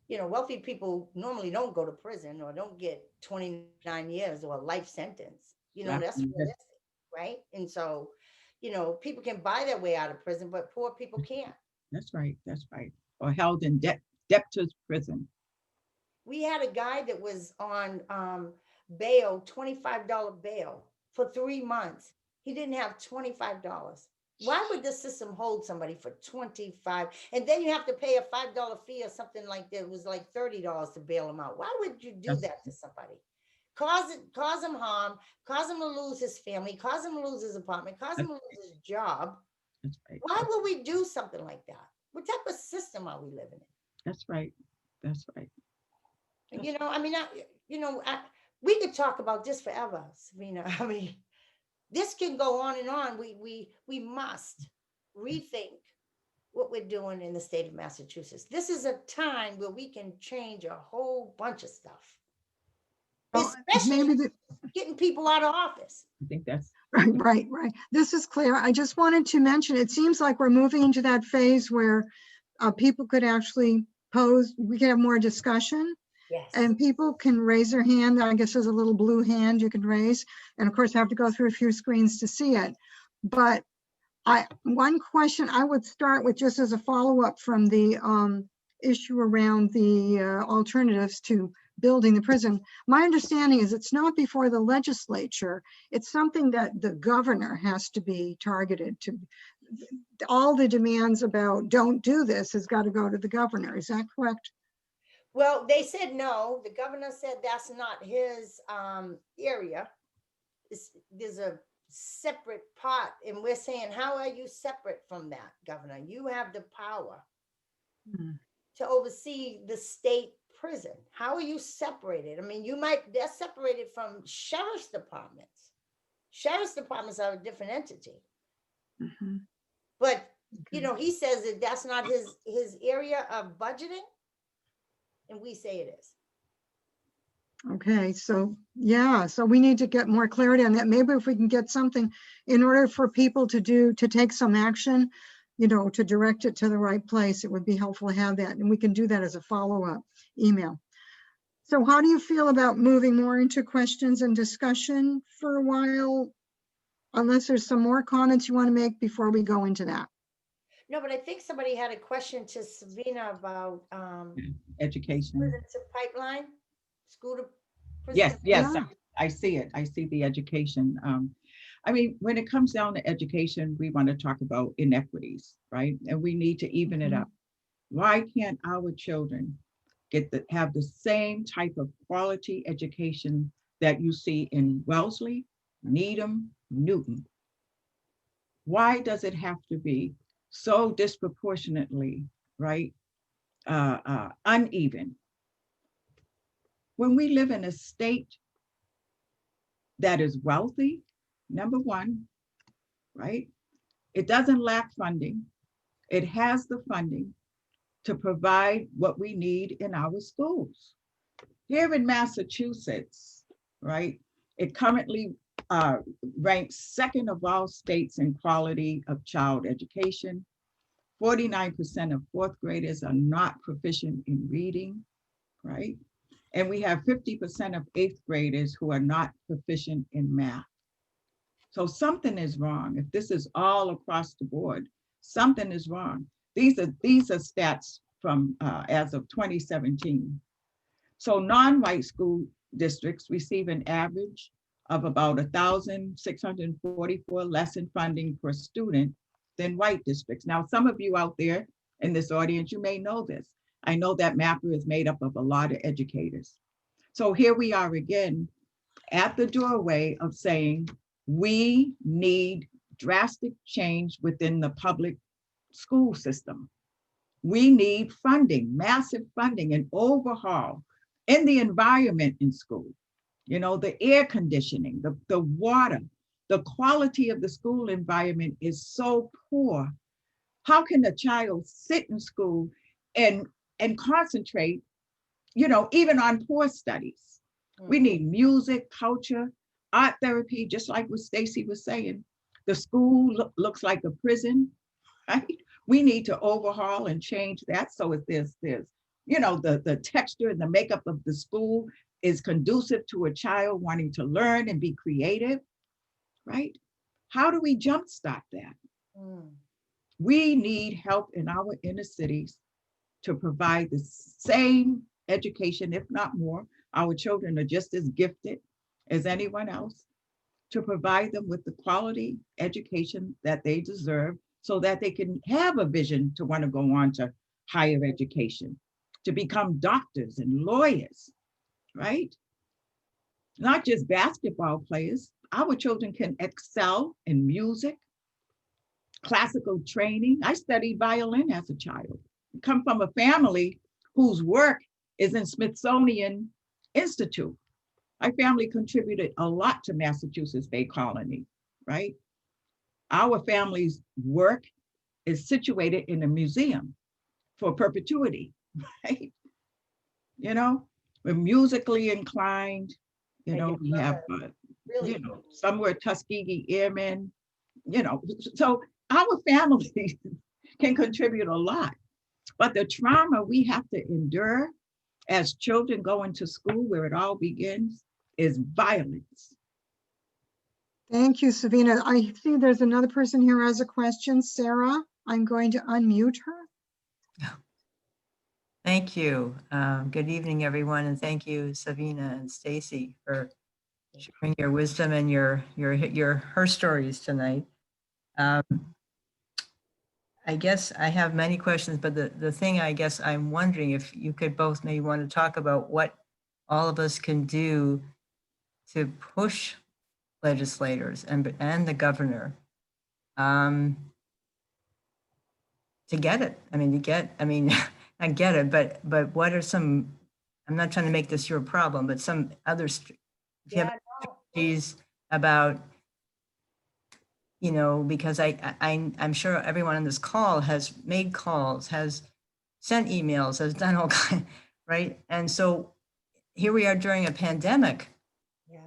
wealthy people normally don't go to prison or don't get 29 years or a life sentence. That's realistic, right? And so, people can buy their way out of prison, but poor people can't. That's right. That's right. Or held in debtor's prison. We had a guy that was on bail, $25 bail for 3 months. He didn't have $25. Why would the system hold somebody for $25? And then you have to pay a $5 fee or something like that. It was like $30 to bail him out. Why would you do that to somebody? Cause him harm, cause him to lose his family, cause him to lose his apartment, cause him to lose his job. That's right. Why would we do something like that? What type of system are we living in? That's right. That's right. We could talk about this forever, Savina. I mean, this can go on and on. We must rethink what we're doing in the state of Massachusetts. This is a time where we can change a whole bunch of stuff. Especially getting people out of office. I think that's right. This is clear. I just wanted to mention, it seems like we're moving into that phase where people could actually pose, we can have more discussion. Yes. And people can raise their hand. I guess there's a little blue hand you can raise. And of course, I have to go through a few screens to see it. But one question I would start with, just as a follow-up from the issue around the alternatives to building the prison. My understanding is it's not before the legislature. It's something that the governor has to be targeted to. All the demands about don't do this has got to go to the governor. Is that correct? Well, they said no. The governor said that's not his area. There's a separate part, and we're saying, how are you separate from that, governor? You have the power to oversee the state prison. How are you separated? I mean, they're separated from sheriff's departments. Sheriff's departments are a different entity. But, you know, he says that that's not his area of budgeting. And we say it is. Okay, so yeah, so we need to get more clarity on that. Maybe if we can get something in order for people to take some action, you know, to direct it to the right place, it would be helpful to have that. And we can do that as a follow-up email. So how do you feel about moving more into questions and discussion for a while? Unless there's some more comments you want to make before we go into that. No, but I think somebody had a question to Savina about Education. prison to pipeline, school to prison. Yes, yes, Yeah. I see it. I see the education. I mean, when it comes down to education, we want to talk about inequities, right? And we need to even it up. Why can't our children have the same type of quality education that you see in Wellesley, Needham, Newton? Why does it have to be so disproportionately, right, uneven? When we live in a state that is wealthy, number one, right? It doesn't lack funding. It has the funding to provide what we need in our schools. Here in Massachusetts, right, it currently ranks second of all states in quality of child education. 49% of fourth graders are not proficient in reading, right? And we have 50% of eighth graders who are not proficient in math. So something is wrong. If this is all across the board, something is wrong. These are stats from as of 2017. So non-white school districts receive an average of about 1,644 less in funding per student than white districts. Now, some of you out there in this audience, you may know this. I know that MAPPER is made up of a lot of educators. So here we are again at the doorway of saying we need drastic change within the public school system. We need funding, massive funding, and overhaul in the environment in school. You know, the air conditioning, the water, the quality of the school environment is so poor. How can a child sit in school and concentrate, you know, even on poor studies? We need music, culture, art therapy, just like what Stacey was saying. The school looks like a prison, right? We need to overhaul and change that. So if there's you know, the texture and the makeup of the school is conducive to a child wanting to learn and be creative, right? How do we jumpstart that? We need help in our inner cities to provide the same education, if not more. Our children are just as gifted as anyone else, to provide them with the quality education that they deserve so that they can have a vision to want to go on to higher education, to become doctors and lawyers, right? Not just basketball players. Our children can excel in music, classical training. I studied violin as a child. I come from a family whose work is in Smithsonian Institute. My family contributed a lot to Massachusetts Bay Colony, right? Our family's work is situated in a museum for perpetuity, right? You know, we're musically inclined, you know, we have, Really? you know, some were Tuskegee Airmen, you know, so our families can contribute a lot. But the trauma we have to endure as children go into school, where it all begins, is violence. Thank you, Savina. I see there's another person here who has a question. Sarah, I'm going to unmute her. Thank you. Good evening, everyone, and thank you, Savina and Stacey, for sharing your wisdom and her stories tonight. I guess I have many questions, but the thing I guess I'm wondering if you could both maybe want to talk about what all of us can do to push legislators and the governor to get it. I mean, I get it, but what are some, I'm not trying to make this your problem, but some other, if you have strategies about, you know, because I'm sure everyone on this call has made calls, has sent emails, has done all kinds, right? And so here we are during a pandemic. Yeah.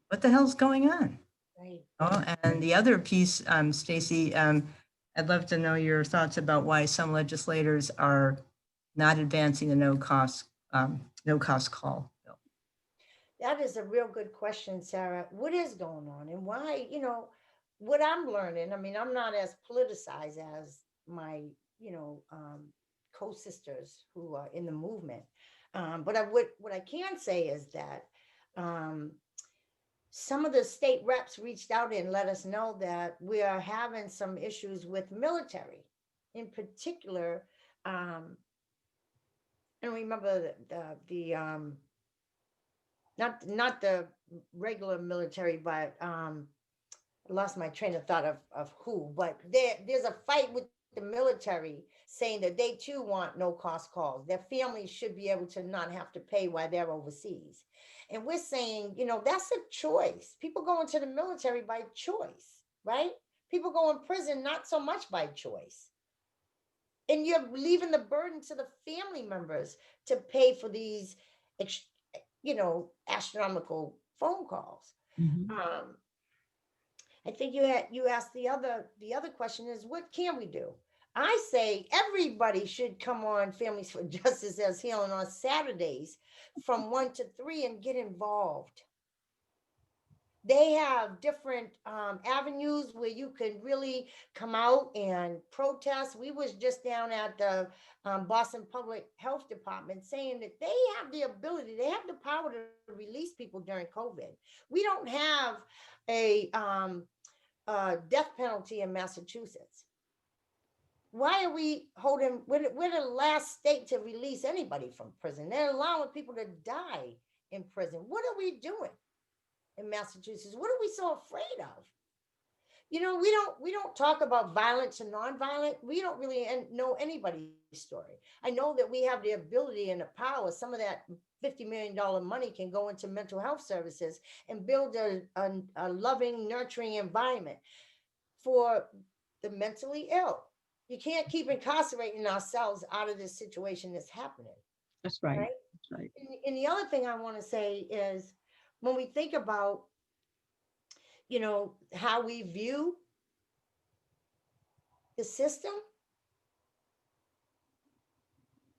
What the hell's going on? Right. Oh, and the other piece, Stacey, I'd love to know your thoughts about why some legislators are not advancing the no cost call bill. That is a real good question, Sarah. What is going on and why, you know, what I'm learning, I mean, I'm not as politicized as my, you know, co-sisters who are in the movement. But what I can say is that some of the state reps reached out and let us know that we are having some issues with military, in particular. And remember the not the regular military, but I lost my train of thought of who. But there's a fight with the military saying that they too want no cost calls. Their families should be able to not have to pay while they're overseas. And we're saying, you know, that's a choice. People go into the military by choice, right? People go in prison not so much by choice. And you're leaving the burden to the family members to pay for these, you know, astronomical phone calls. I think you asked the other question is, what can we do? I say everybody should come on Families for Justice as Healing on Saturdays from 1 to 3 and get involved. They have different avenues where you can really come out and protest. We was just down at the Boston Public Health Department saying that they have the ability, they have the power to release people during COVID. We don't have a death penalty in Massachusetts. Why are we holding, we're the last state to release anybody from prison. They're allowing people to die in prison. What are we doing in Massachusetts? What are we so afraid of? You know, we don't talk about violence and nonviolent. We don't really know anybody's story. I know that we have the ability and the power. Some of that $50 million money can go into mental health services and build a loving, nurturing environment for the mentally ill. You can't keep incarcerating ourselves out of this situation that's happening. That's right. Right? That's right. And the other thing I want to say is when we think about, you know, how we view the system,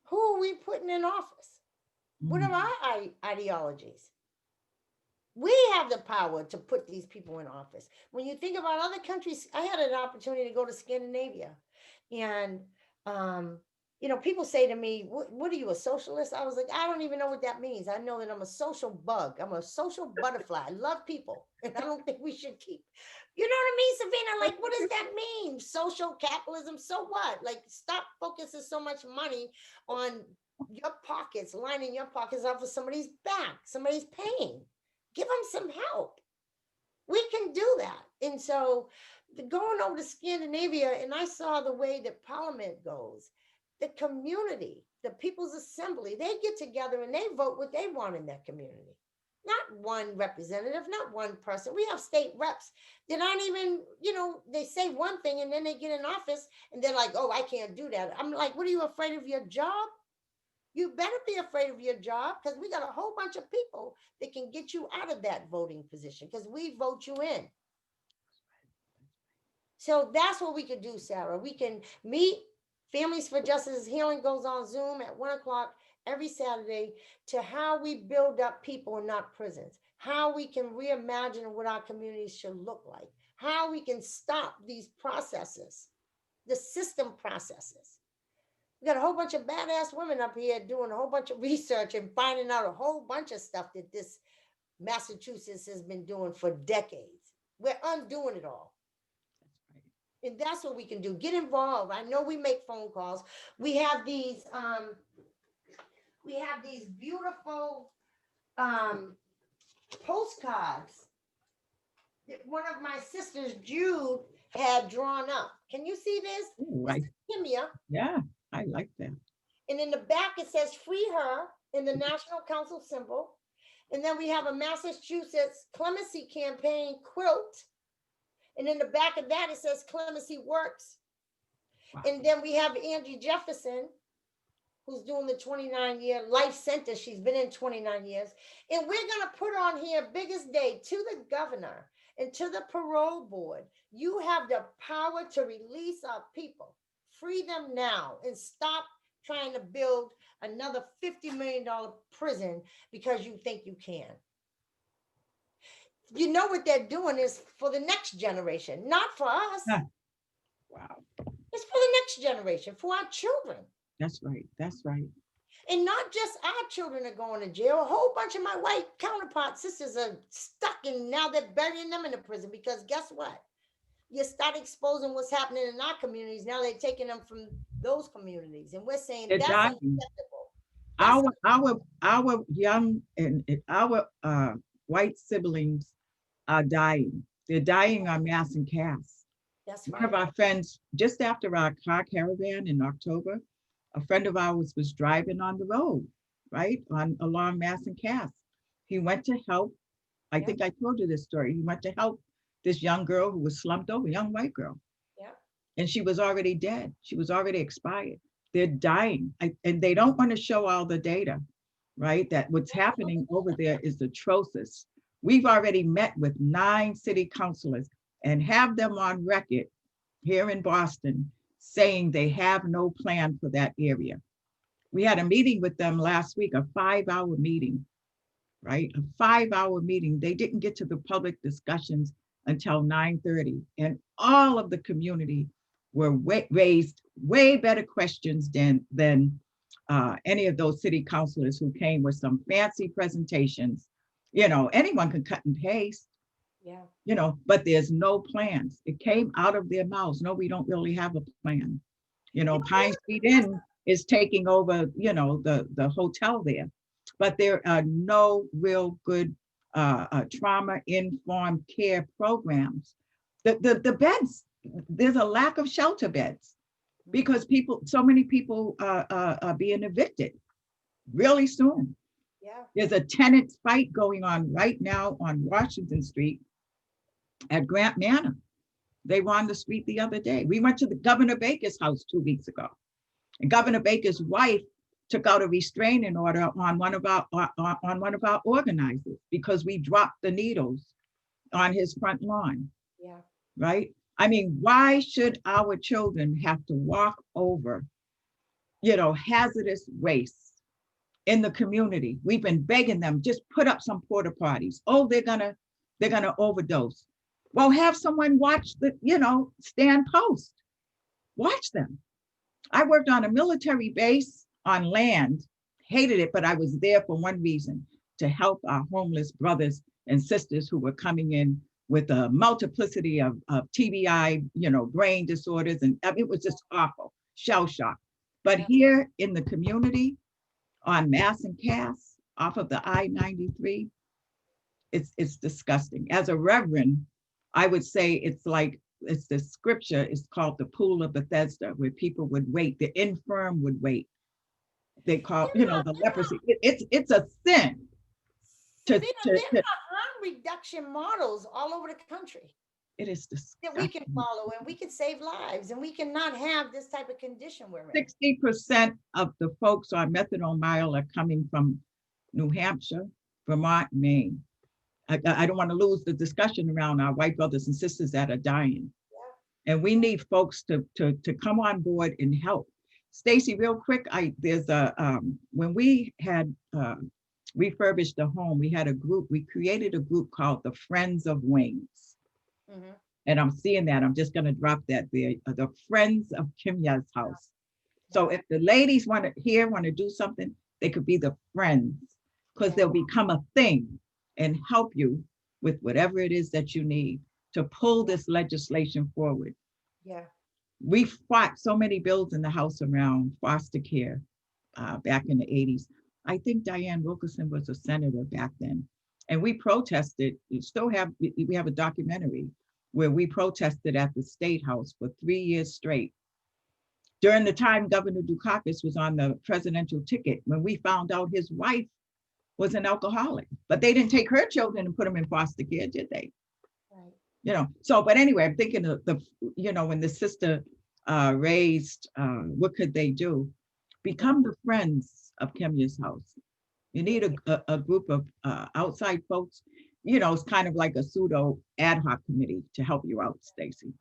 who are we putting in office? What are our ideologies? We have the power to put these people in office. When you think about other countries, I had an opportunity to go to Scandinavia, and you know, people say to me, what are you, a socialist? I was like, I don't even know what that means. I know that I'm a social bug. I'm a social butterfly. I love people. And I don't think we should keep, you know what I mean, Savina? Like, what does that mean? Social capitalism, so what? Like, stop focusing so much money on your pockets, lining your pockets up for somebody's back, somebody's pain. Give them some help. We can do that. And so going over to Scandinavia, and I saw the way that Parliament goes, the community, the People's Assembly, they get together and they vote what they want in their community. Not one representative, not one person. We have state reps that aren't even, you know, they say one thing and then they get in office and they're like, oh, I can't do that. I'm like, what are you afraid of your job? You better be afraid of your job, because we got a whole bunch of people that can get you out of that voting position because we vote you in. So that's what we could do, Sarah. We can meet. Families for Justice Healing goes on Zoom at 1 o'clock every Saturday to how we build up people and not prisons, how we can reimagine what our communities should look like, how we can stop these processes, the system processes. We got a whole bunch of badass women up here doing a whole bunch of research and finding out a whole bunch of stuff that this Massachusetts has been doing for decades. We're undoing it all. And that's what we can do. Get involved. I know we make phone calls. We have these beautiful postcards that one of my sisters, Jude, had drawn up. Can you see this? Ooh, This is Kimia. yeah, I like that. And in the back, it says free her in the National Council symbol. And then we have a Massachusetts clemency campaign quilt. And in the back of that, it says clemency works. Wow. And then we have Angie Jefferson, who's doing the 29-year life sentence. She's been in 29 years. And we're going to put on here, biggest day, to the governor and to the parole board. You have the power to release our people. Free them now and stop trying to build another $50 million prison because you think you can. You know what they're doing is for the next generation, not for us. Huh. Wow. It's for the next generation, for our children. That's right. That's right. And not just our children are going to jail. A whole bunch of my white counterpart sisters are stuck, and now they're burying them in the prison because guess what? You start exposing what's happening in our communities. Now they're taking them from those communities, and we're saying They're that's dying. unacceptable. Our young and our white siblings are dying. They're dying on mass and cast. That's One of right. our friends, just after our car caravan in October, a friend of ours was driving on the road, right, along Mass and Cass. He went to help. I Yeah. think I told you this story. He went to help this young girl who was slumped over, young white girl. Yeah. And she was already dead. She was already expired. They're dying. And they don't want to show all the data, right? That what's happening over there is atrocious. We've already met with 9 city councilors and have them on record here in Boston saying they have no plan for that area. We had a meeting with them last week, a 5-hour meeting, right? A 5-hour meeting. They didn't get to the public discussions until 9:30. And all of the community were raised way better questions than any of those city councilors who came with some fancy presentations. You know, anyone can cut and paste. Yeah. You know, but there's no plans. It came out of their mouths. No, we don't really have a plan. You know, Pine Street Inn is taking over, you know, the hotel there, but there are no real good trauma-informed care programs. The beds, there's a lack of shelter beds because so many people are being evicted really soon. Yeah. There's a tenant fight going on right now on Washington Street at Grant Manor. They were on the street the other day. We went to the Governor Baker's house 2 weeks ago, and Governor Baker's wife took out a restraining order on one of our organizers because we dropped the needles on his front lawn. Yeah. Right? I mean, why should our children have to walk over, you know, hazardous waste in the community? We've been begging them, just put up some porta potties. Oh, they're gonna overdose. Well, have someone watch stand post. Watch them. I worked on a military base on land, hated it, but I was there for one reason, to help our homeless brothers and sisters who were coming in with a multiplicity of TBI, brain disorders. And it was just awful, shell shock. But here in the community on Mass and Cass off of the I-93, it's disgusting. As a reverend, I would say it's the scripture is called the pool of Bethesda, where people would wait, the infirm would wait. They call, the leprosy. It's a sin. There are harm reduction models all over the country. It is disgusting. That we can follow, and we can save lives, and we cannot have this type of condition we're in. 60% of the folks on methadone mile are coming from New Hampshire, Vermont, Maine. I don't want to lose the discussion around our white brothers and sisters that are dying. Yeah. And we need folks to come on board and help. Stacey, real quick, when we had refurbished the home, we created a group called the Friends of Wings. Mm-hmm. And I'm seeing that, I'm just gonna drop that there, the Friends of Kimya's house. So if the ladies want to do something, they could be the friends, because they'll become a thing and help you with whatever it is that you need to pull this legislation forward. Yeah. We fought so many bills in the House around foster care back in the 80s. I think Diane Wilkerson was a senator back then. And we protested. We have a documentary where we protested at the State House for 3 years straight. During the time Governor Dukakis was on the presidential ticket, when we found out his wife was an alcoholic, but they didn't take her children and put them in foster care, did they? Right. So, but anyway, I'm thinking of when the sister raised, what could they do? Become the friends of Kemia's house. You need a group of outside folks. It's kind of like a pseudo ad hoc committee to help you out, Stacey.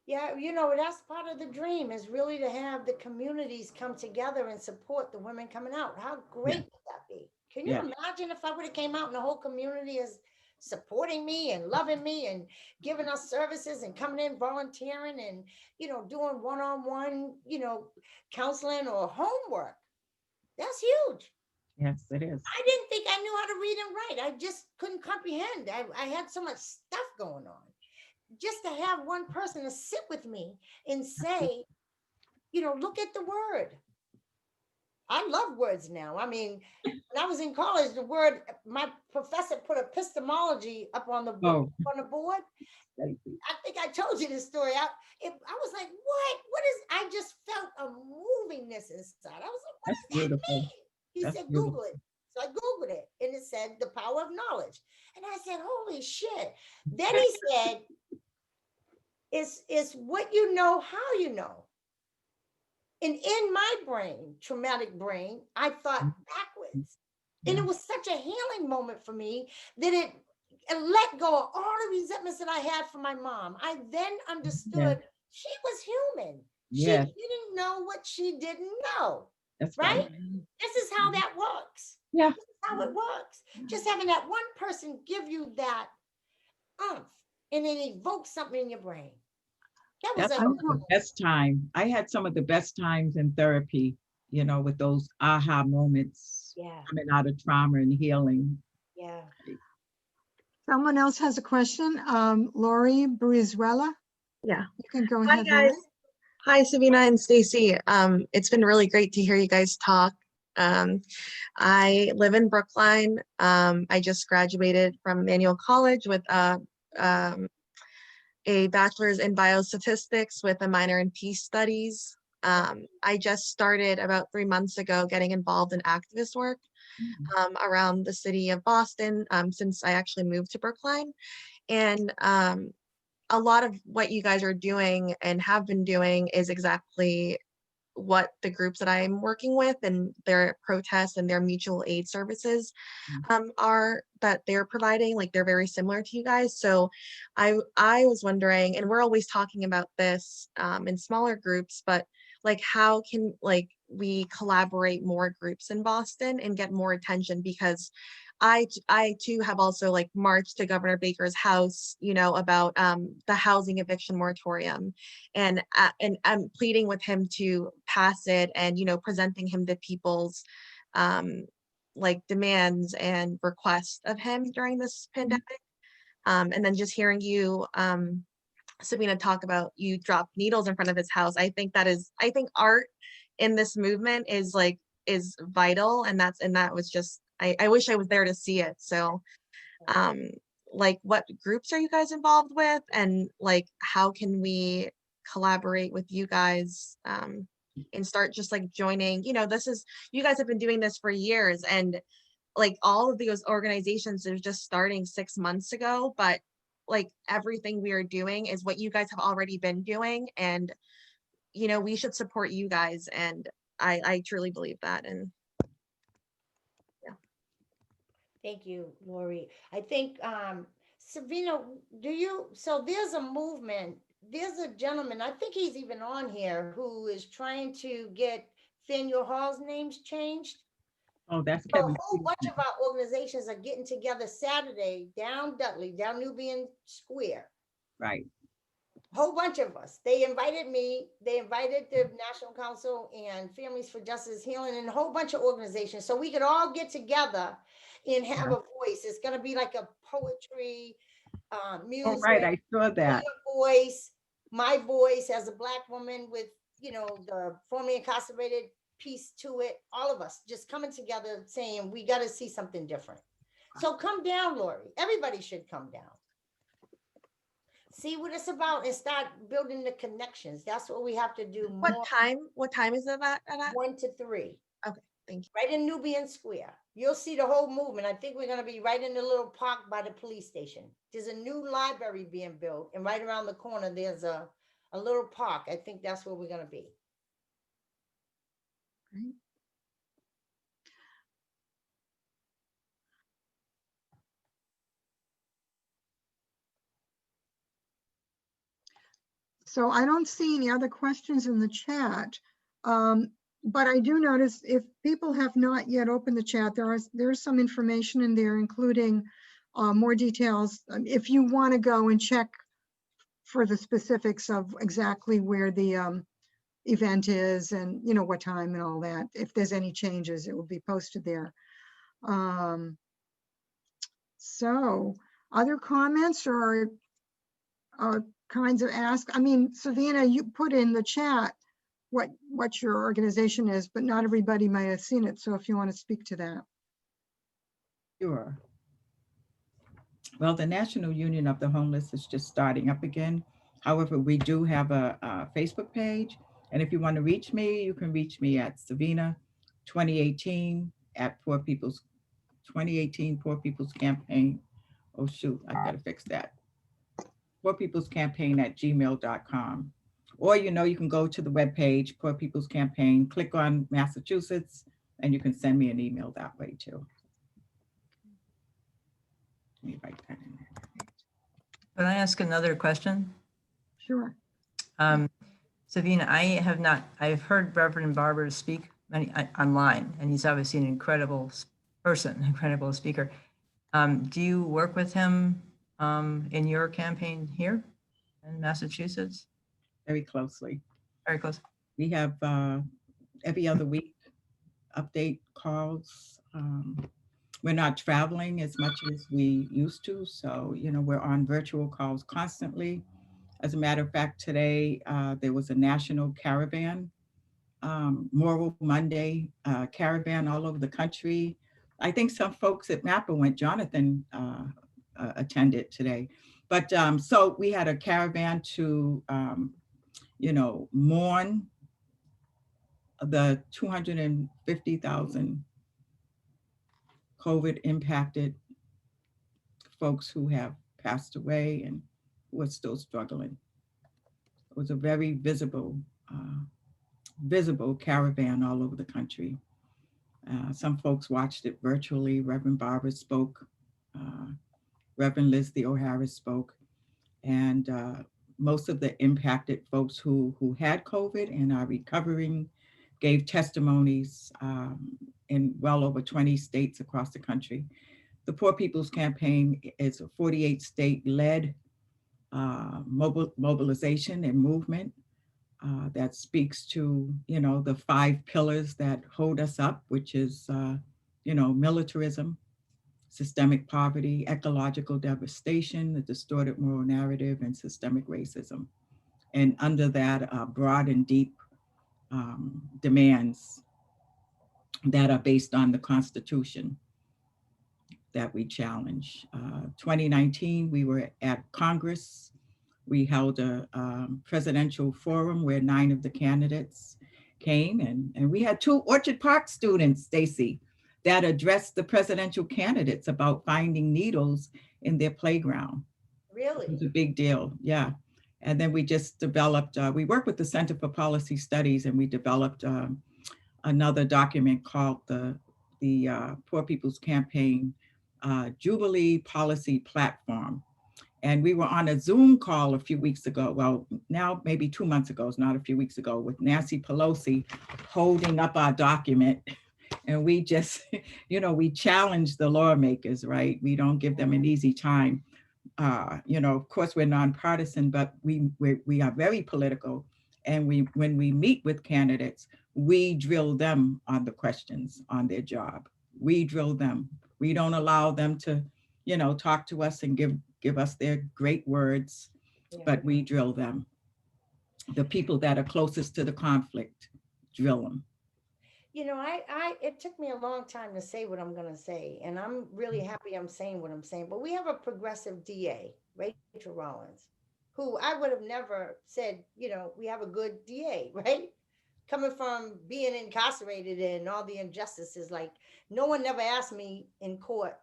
Yeah, that's part of the dream, is really to have the communities come together and support the women coming out. How great would that be? Can you imagine if I would have came out and the whole community is supporting me and loving me and giving us services and coming in volunteering and, doing one-on-one, counseling or homework? That's huge. Yes, it is. I didn't think I knew how to read and write. I just couldn't comprehend. I had so much stuff going on. Just to have one person to sit with me and say, look at the word. I love words now. I mean, when I was in college, my professor put epistemology up on the board. I think I told you this story. I was like, what is, I just felt a movingness inside. I was like, what does that mean? He said, Google it. So I Googled it and it said the power of knowledge. And I said, holy shit. Then he said, it's what you know, how you know. And in my brain, traumatic brain, I thought backwards. And it was such a healing moment for me that it let go of all the resentments that I had for my mom. I then understood she was human. She didn't know what she didn't know. That's right. This is how that works. Yeah. This is how it works. Just having that one person give you that oomph and then evoke something in your brain. That's the best time. I had some of the best times in therapy, with those aha moments coming out of trauma and healing. Yeah. Someone else has a question. Lori Brizuela. Yeah. You can go Hi, ahead. guys. Hi, Savina and Stacey. It's been really great to hear you guys talk. I live in Brookline. I just graduated from Humane College with a bachelor's in biostatistics with a minor in peace studies. I just started about 3 months ago getting involved in activist work around the city of Boston since I actually moved to Brookline. And a lot of what you guys are doing and have been doing is exactly what the groups that I'm working with and their protests and their mutual aid services are that they're providing. Like, they're very similar to you guys. So I was wondering, and we're always talking about this in smaller groups, but like, how can we collaborate more groups in Boston and get more attention? Because I too have also marched to Governor Baker's house, about the housing eviction moratorium, and I'm pleading with him to pass it, and presenting him the people's demands and requests of him during this pandemic. And then just hearing you, Savina, talk about you drop needles in front of his house. I think art in this movement is vital, and that was just, I wish I was there to see it. So what groups are you guys involved with, and how can we collaborate with you guys and start just joining? You guys have been doing this for years, and all of those organizations are just starting 6 months ago, but everything we are doing is what you guys have already been doing, and we should support you guys, and I truly believe that. And thank you, Lori. I think, Savina, so there's a movement, there's a gentleman, I think he's even on here, who is trying to get Faneuil Hall's names changed. Oh, that's So Kevin. a whole bunch of our organizations are getting together Saturday down Dudley, down Nubian Square. Right. whole bunch of us. They invited me, they invited the National Council and Families for Justice Healing and a whole bunch of organizations. So we could all get together and have a voice. It's gonna be like a poetry, Oh, music, right, I saw that. your voice, my voice as a Black woman with, you know, the formerly incarcerated piece to it. All of us just coming together saying, we gotta see something different. So come down, Lori. Everybody should come down. See what it's about and start building the connections. That's what we have to do more. What time is it at? 1 to 3. Okay, thank you. Right in Nubian Square. You'll see the whole movement. I think we're going to be right in the little park by the police station. There's a new library being built, and right around the corner, there's a little park. I think that's where we're going to be. Great. So I don't see any other questions in the chat. But I do notice if people have not yet opened the chat, there's some information in there, including more details. If you want to go and check for the specifics of exactly where the event is and, you know, what time and all that, if there's any changes, it will be posted there. So other comments or kinds of ask? I mean, Savina, you put in the chat what your organization is, but not everybody might have seen it. So if you want to speak to that. Sure. Well, the National Union of the Homeless is just starting up again. However, we do have a Facebook page. And if you want to reach me, you can reach me at Savina 2018 at Poor People's 2018 Poor People's Campaign. Oh, shoot, I got to fix that. Poor People's Campaign at gmail.com. Or, you know, you can go to the webpage, Poor People's Campaign, click on Massachusetts, and you can send me an email that way too. Let me write that in there. Can I ask another question? Sure. Savina, I've heard Reverend Barber speak online, and he's obviously an incredible person, incredible speaker. Do you work with him in your campaign here in Massachusetts? Very closely. Very close. We have every other week update calls. We're not traveling as much as we used to. So, you know, we're on virtual calls constantly. As a matter of fact, today there was a national caravan, Moral Monday caravan all over the country. I think some folks at Napa went, Jonathan attended today. But so we had a caravan to, you know, mourn the 250,000 COVID impacted folks who have passed away and who are still struggling. It was a very visible caravan all over the country. Some folks watched it virtually. Reverend Barber spoke. Reverend Leslie O'Hara spoke. And most of the impacted folks who had COVID and are recovering gave testimonies in well over 20 states across the country. The Poor People's Campaign is a 48 state led mobilization and movement that speaks to, you know, the 5 pillars that hold us up, which is, you know, militarism, systemic poverty, ecological devastation, the distorted moral narrative, and systemic racism. And under that, broad and deep demands that are based on the Constitution that we challenge. 2019, we were at Congress. We held a presidential forum where 9 of the candidates came, and we had 2 Orchard Park students, Stacey, that addressed the presidential candidates about finding needles in their playground. Really? It was a big deal, yeah. And then we just developed, we worked with the Center for Policy Studies, and we developed another document called the Poor People's Campaign Jubilee Policy Platform. And we were on a Zoom call a few weeks ago, well, now maybe 2 months ago, it's not a few weeks ago, with Nancy Pelosi holding up our document. And we just, you know, we challenge the lawmakers, right? We don't give them an easy time. You know, of course, we're nonpartisan, but we are very political. And when we meet with candidates, we drill them on the questions on their job. We drill them. We don't allow them to, you know, talk to us and give us their great words, but we drill them. The people that are closest to the conflict, drill them. You know, it took me a long time to say what I'm going to say, and I'm really happy I'm saying what I'm saying. But we have a progressive DA, Rachel Rollins, who I would have never said, you know, we have a good DA, right? Coming from being incarcerated and all the injustices, like no one never asked me in court,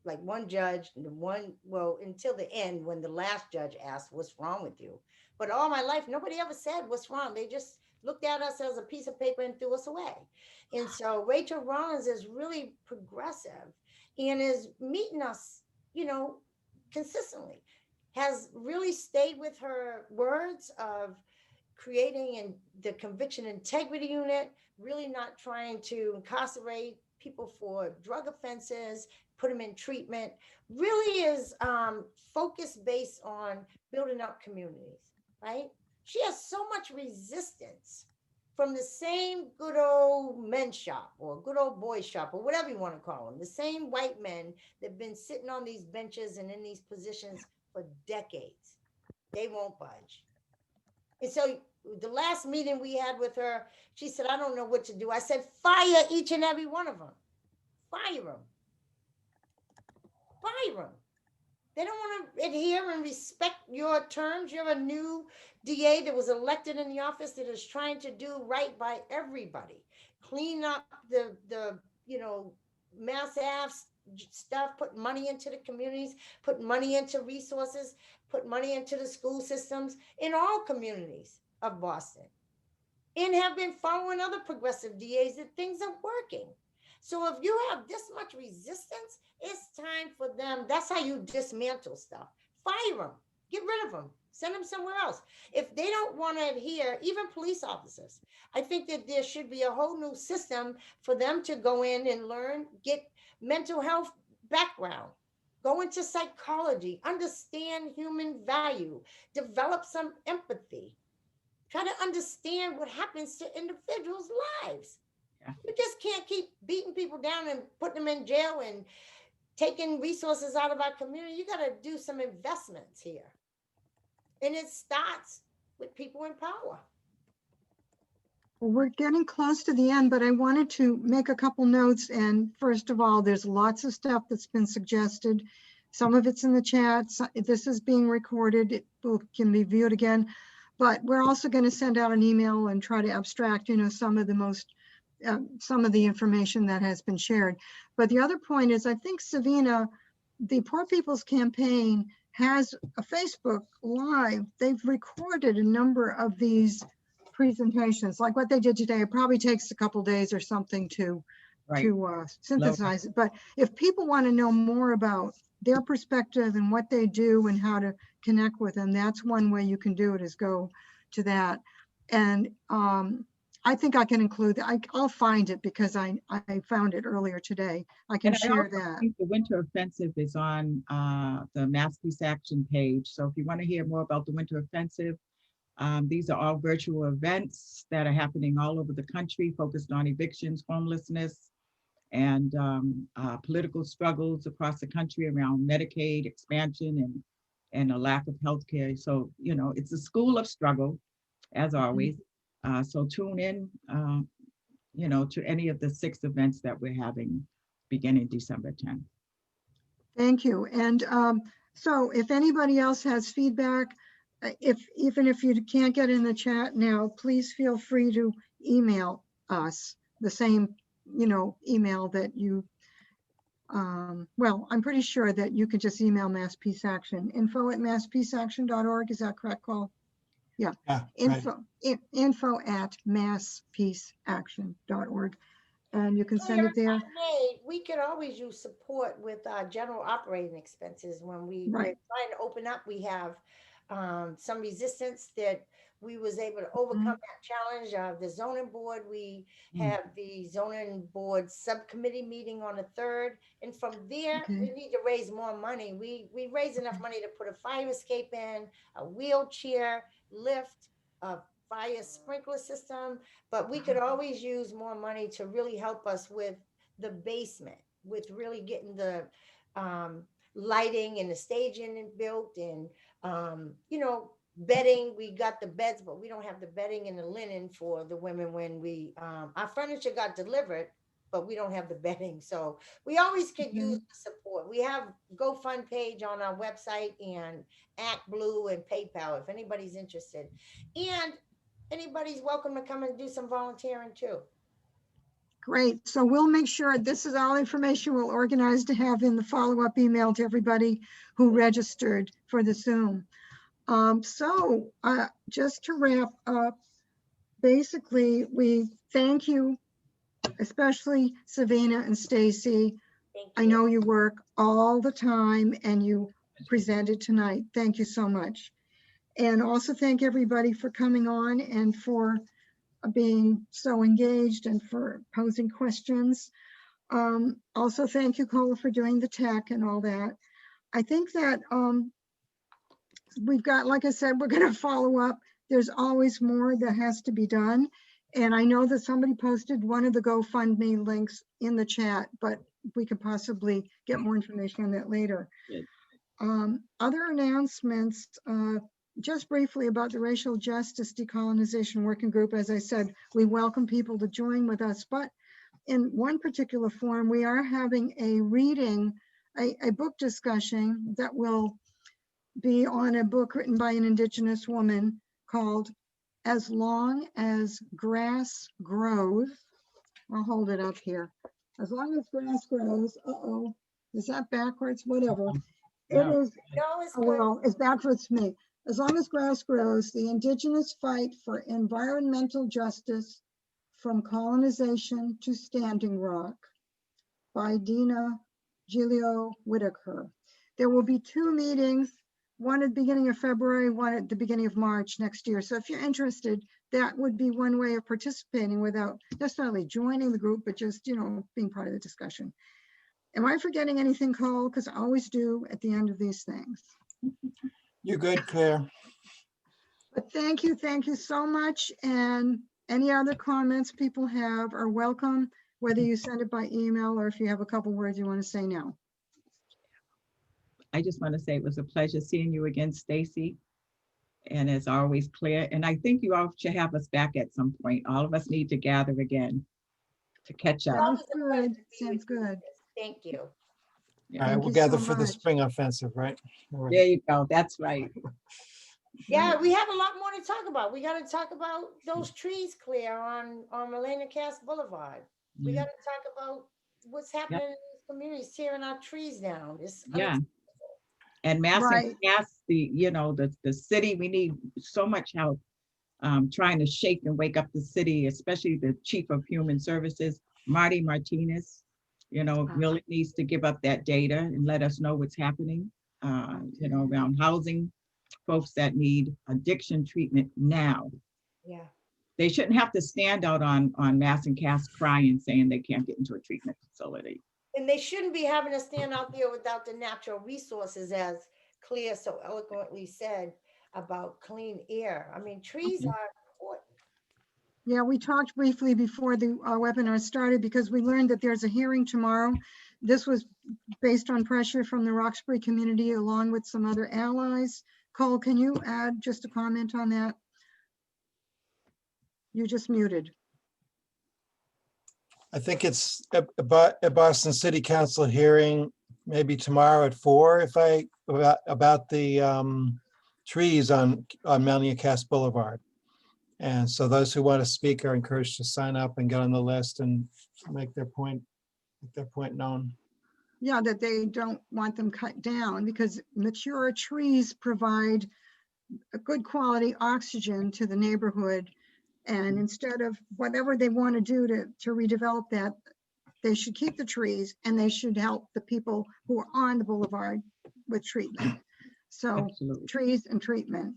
like one judge, well, until the end when the last judge asked, what's wrong with you? But all my life, nobody ever said what's wrong. They just looked at us as a piece of paper and threw us away. And so Rachel Rollins is really progressive and is meeting us, you know, consistently, has really stayed with her words of creating the conviction integrity unit, really not trying to incarcerate people for drug offenses, put them in treatment, really is focused based on building up communities, right? She has so much resistance from the same good old men's shop or good old boys shop or whatever you want to call them, the same white men that have been sitting on these benches and in these positions for decades. They won't budge. And so the last meeting we had with her, she said, I don't know what to do. I said, fire each and every one of them. Fire them. Fire them. They don't want to adhere and respect your terms. You're a new DA that was elected in the office that is trying to do right by everybody. Clean up the you know, mass apps stuff, put money into the communities, put money into resources, put money into the school systems in all communities of Boston, and have been following other progressive DAs that things are working. So if you have this much resistance, it's time for them. That's how you dismantle stuff. Fire them, get rid of them, send them somewhere else. If they don't want to adhere, even police officers, I think that there should be a whole new system for them to go in and learn, get mental health background, go into psychology, understand human value, develop some empathy, try to understand what happens to individuals' lives. You just can't keep beating people down and putting them in jail and taking resources out of our community. You got to do some investments here. And it starts with people in power. Well, we're getting close to the end, but I wanted to make a couple notes. And first of all, there's lots of stuff that's been suggested. Some of it's in the chat. This is being recorded. It can be viewed again. But we're also going to send out an email and try to abstract, you know, some of the information that has been shared. But the other point is, I think Savina, the Poor People's Campaign, has a Facebook Live. They've recorded a number of these presentations, like what they did today. It probably takes a couple days or something to synthesize it. But if people want to know more about their perspective and what they do and how to connect with them, that's one way you can do it, is go to that. And I think I can include that. I'll find it because I found it earlier today. I can share that. I think the Winter Offensive is on the Mass Peace Action page. So if you want to hear more about the Winter Offensive, these are all virtual events that are happening all over the country, focused on evictions, homelessness, and political struggles across the country around Medicaid expansion and a lack of health care. So, you know, it's a school of struggle, as always. So tune in, you know, to any of the 6 events that we're having beginning December 10th. Thank you. And so if anybody else has feedback, even if you can't get in the chat now, please feel free to email us the same, you know, email that you, well, I'm pretty sure that you can just email Mass Peace Action, info@masspeaceaction.org. Is that correct, Cole? Yeah. Info at masspeaceaction.org. And you can send it there. We could always use support with general operating expenses when we're trying to open up. We have some resistance that we was able to overcome that challenge. The zoning board, we have the zoning board subcommittee meeting on the 3rd. And from there, Okay. we need to raise more money. We raised enough money to put a fire escape in, a wheelchair lift, a fire sprinkler system, but we could always use more money to really help us with the basement, with really getting the lighting and the staging built, and you know, bedding. We got the beds, but we don't have the bedding and the linen for the women when we our furniture got delivered, but we don't have the bedding. So we always could use the support. We have GoFund page on our website and ActBlue and PayPal if anybody's interested. And anybody's welcome to come and do some volunteering too. Great. So we'll make sure this is all information we'll organize to have in the follow-up email to everybody who registered for the Zoom. Just to wrap up, basically, we thank you, especially Savina and Stacey. Thank you. I know you work all the time and you presented tonight. Thank you so much. And also thank everybody for coming on and for being so engaged and for posing questions. Also, thank you, Cole, for doing the tech and all that. I think that we've got, like I said, we're going to follow up. There's always more that has to be done. And I know that somebody posted one of the GoFundMe links in the chat, but we could possibly get more information on that later. Good. Other announcements, just briefly about the Racial Justice Decolonization Working Group. As I said, we welcome people to join with us, but in one particular forum, we are having a reading, a book discussion that will be on a book written by an Indigenous woman called As Long as Grass Grows. I'll hold it up here. As long as grass grows, is that backwards? Whatever. No. It is, No, it's oh, good. well, it's backwards to me. As long as grass grows, the Indigenous fight for environmental justice from colonization to Standing Rock by Dina Gilio Whitaker. There will be 2 meetings, one at the beginning of February, one at the beginning of March next year. So if you're interested, that would be one way of participating without necessarily joining the group, but just, you know, being part of the discussion. Am I forgetting anything, Cole? Because I always do at the end of these things. You're good, Claire. But thank you so much. And any other comments people have are welcome, whether you send it by email or if you have a couple words you want to say now. I just want to say it was a pleasure seeing you again, Stacey. And as always, Claire. And I think you all should have us back at some point. All of us need to gather again to catch up. Sounds good. Sounds good. Thank you. All Yeah. right, Thank we'll you gather so for the much. spring offensive, right? All right. There you go. That's right. Yeah, we have a lot more to talk about. We got to talk about those trees, Claire, on Melena Cass Boulevard. We Yeah. got to talk about what's happening in these communities, tearing our trees down. It's Yeah. And Mass Right. and Cass, the city, we need so much help trying to shake and wake up the city, especially the Chief of Human Services, Marty Martinez, really needs to give up that data and let us know what's happening, around housing, folks that need addiction treatment now. Yeah. They shouldn't have to stand out on Mass and Cass crying, saying they can't get into a treatment facility. And they shouldn't be having to stand out there without the natural resources, as Claire so eloquently said, about clean air. I mean, trees are important. Yeah, we talked briefly before the webinar started because we learned that there's a hearing tomorrow. This was based on pressure from the Roxbury community along with some other allies. Cole, can you add just a comment on that? You just muted. I think it's a Boston City Council hearing, maybe tomorrow at 4, about the trees on Melnia Cass Boulevard. And so those who want to speak are encouraged to sign up and get on the list and make their point known. Yeah, that they don't want them cut down because mature trees provide a good quality oxygen to the neighborhood. And instead of whatever they want to do to redevelop that, they should keep the trees and they should help the people who are on the boulevard with treatment. So Absolutely. trees and treatment.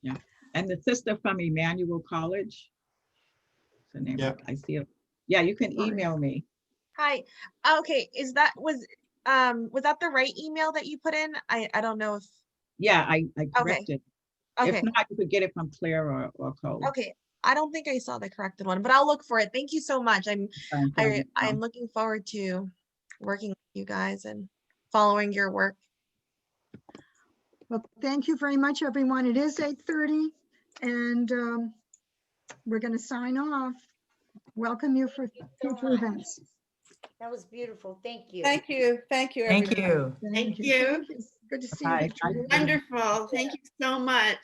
Yeah. And the sister from Emmanuel College. What's her name? Yeah. I see it. Yeah, you can Sorry. email me. Hi. Okay, was that the right email that you put in? I don't know if. Yeah, I Okay. corrected. If Okay. not, you could get it from Claire or Cole. Okay. I don't think I saw the corrected one, but I'll look for it. Thank you so much. I'm looking forward to working with you guys and following your work. Well, thank you very much, everyone. It is 8:30 and we're going to sign off. Welcome you for future events. That was beautiful. Thank you. Thank you. Thank you. Thank everybody. you. Thank you. Good to see Bye. you. Victoria. Wonderful. Thank you so much.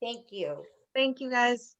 Thank you. Thank you guys.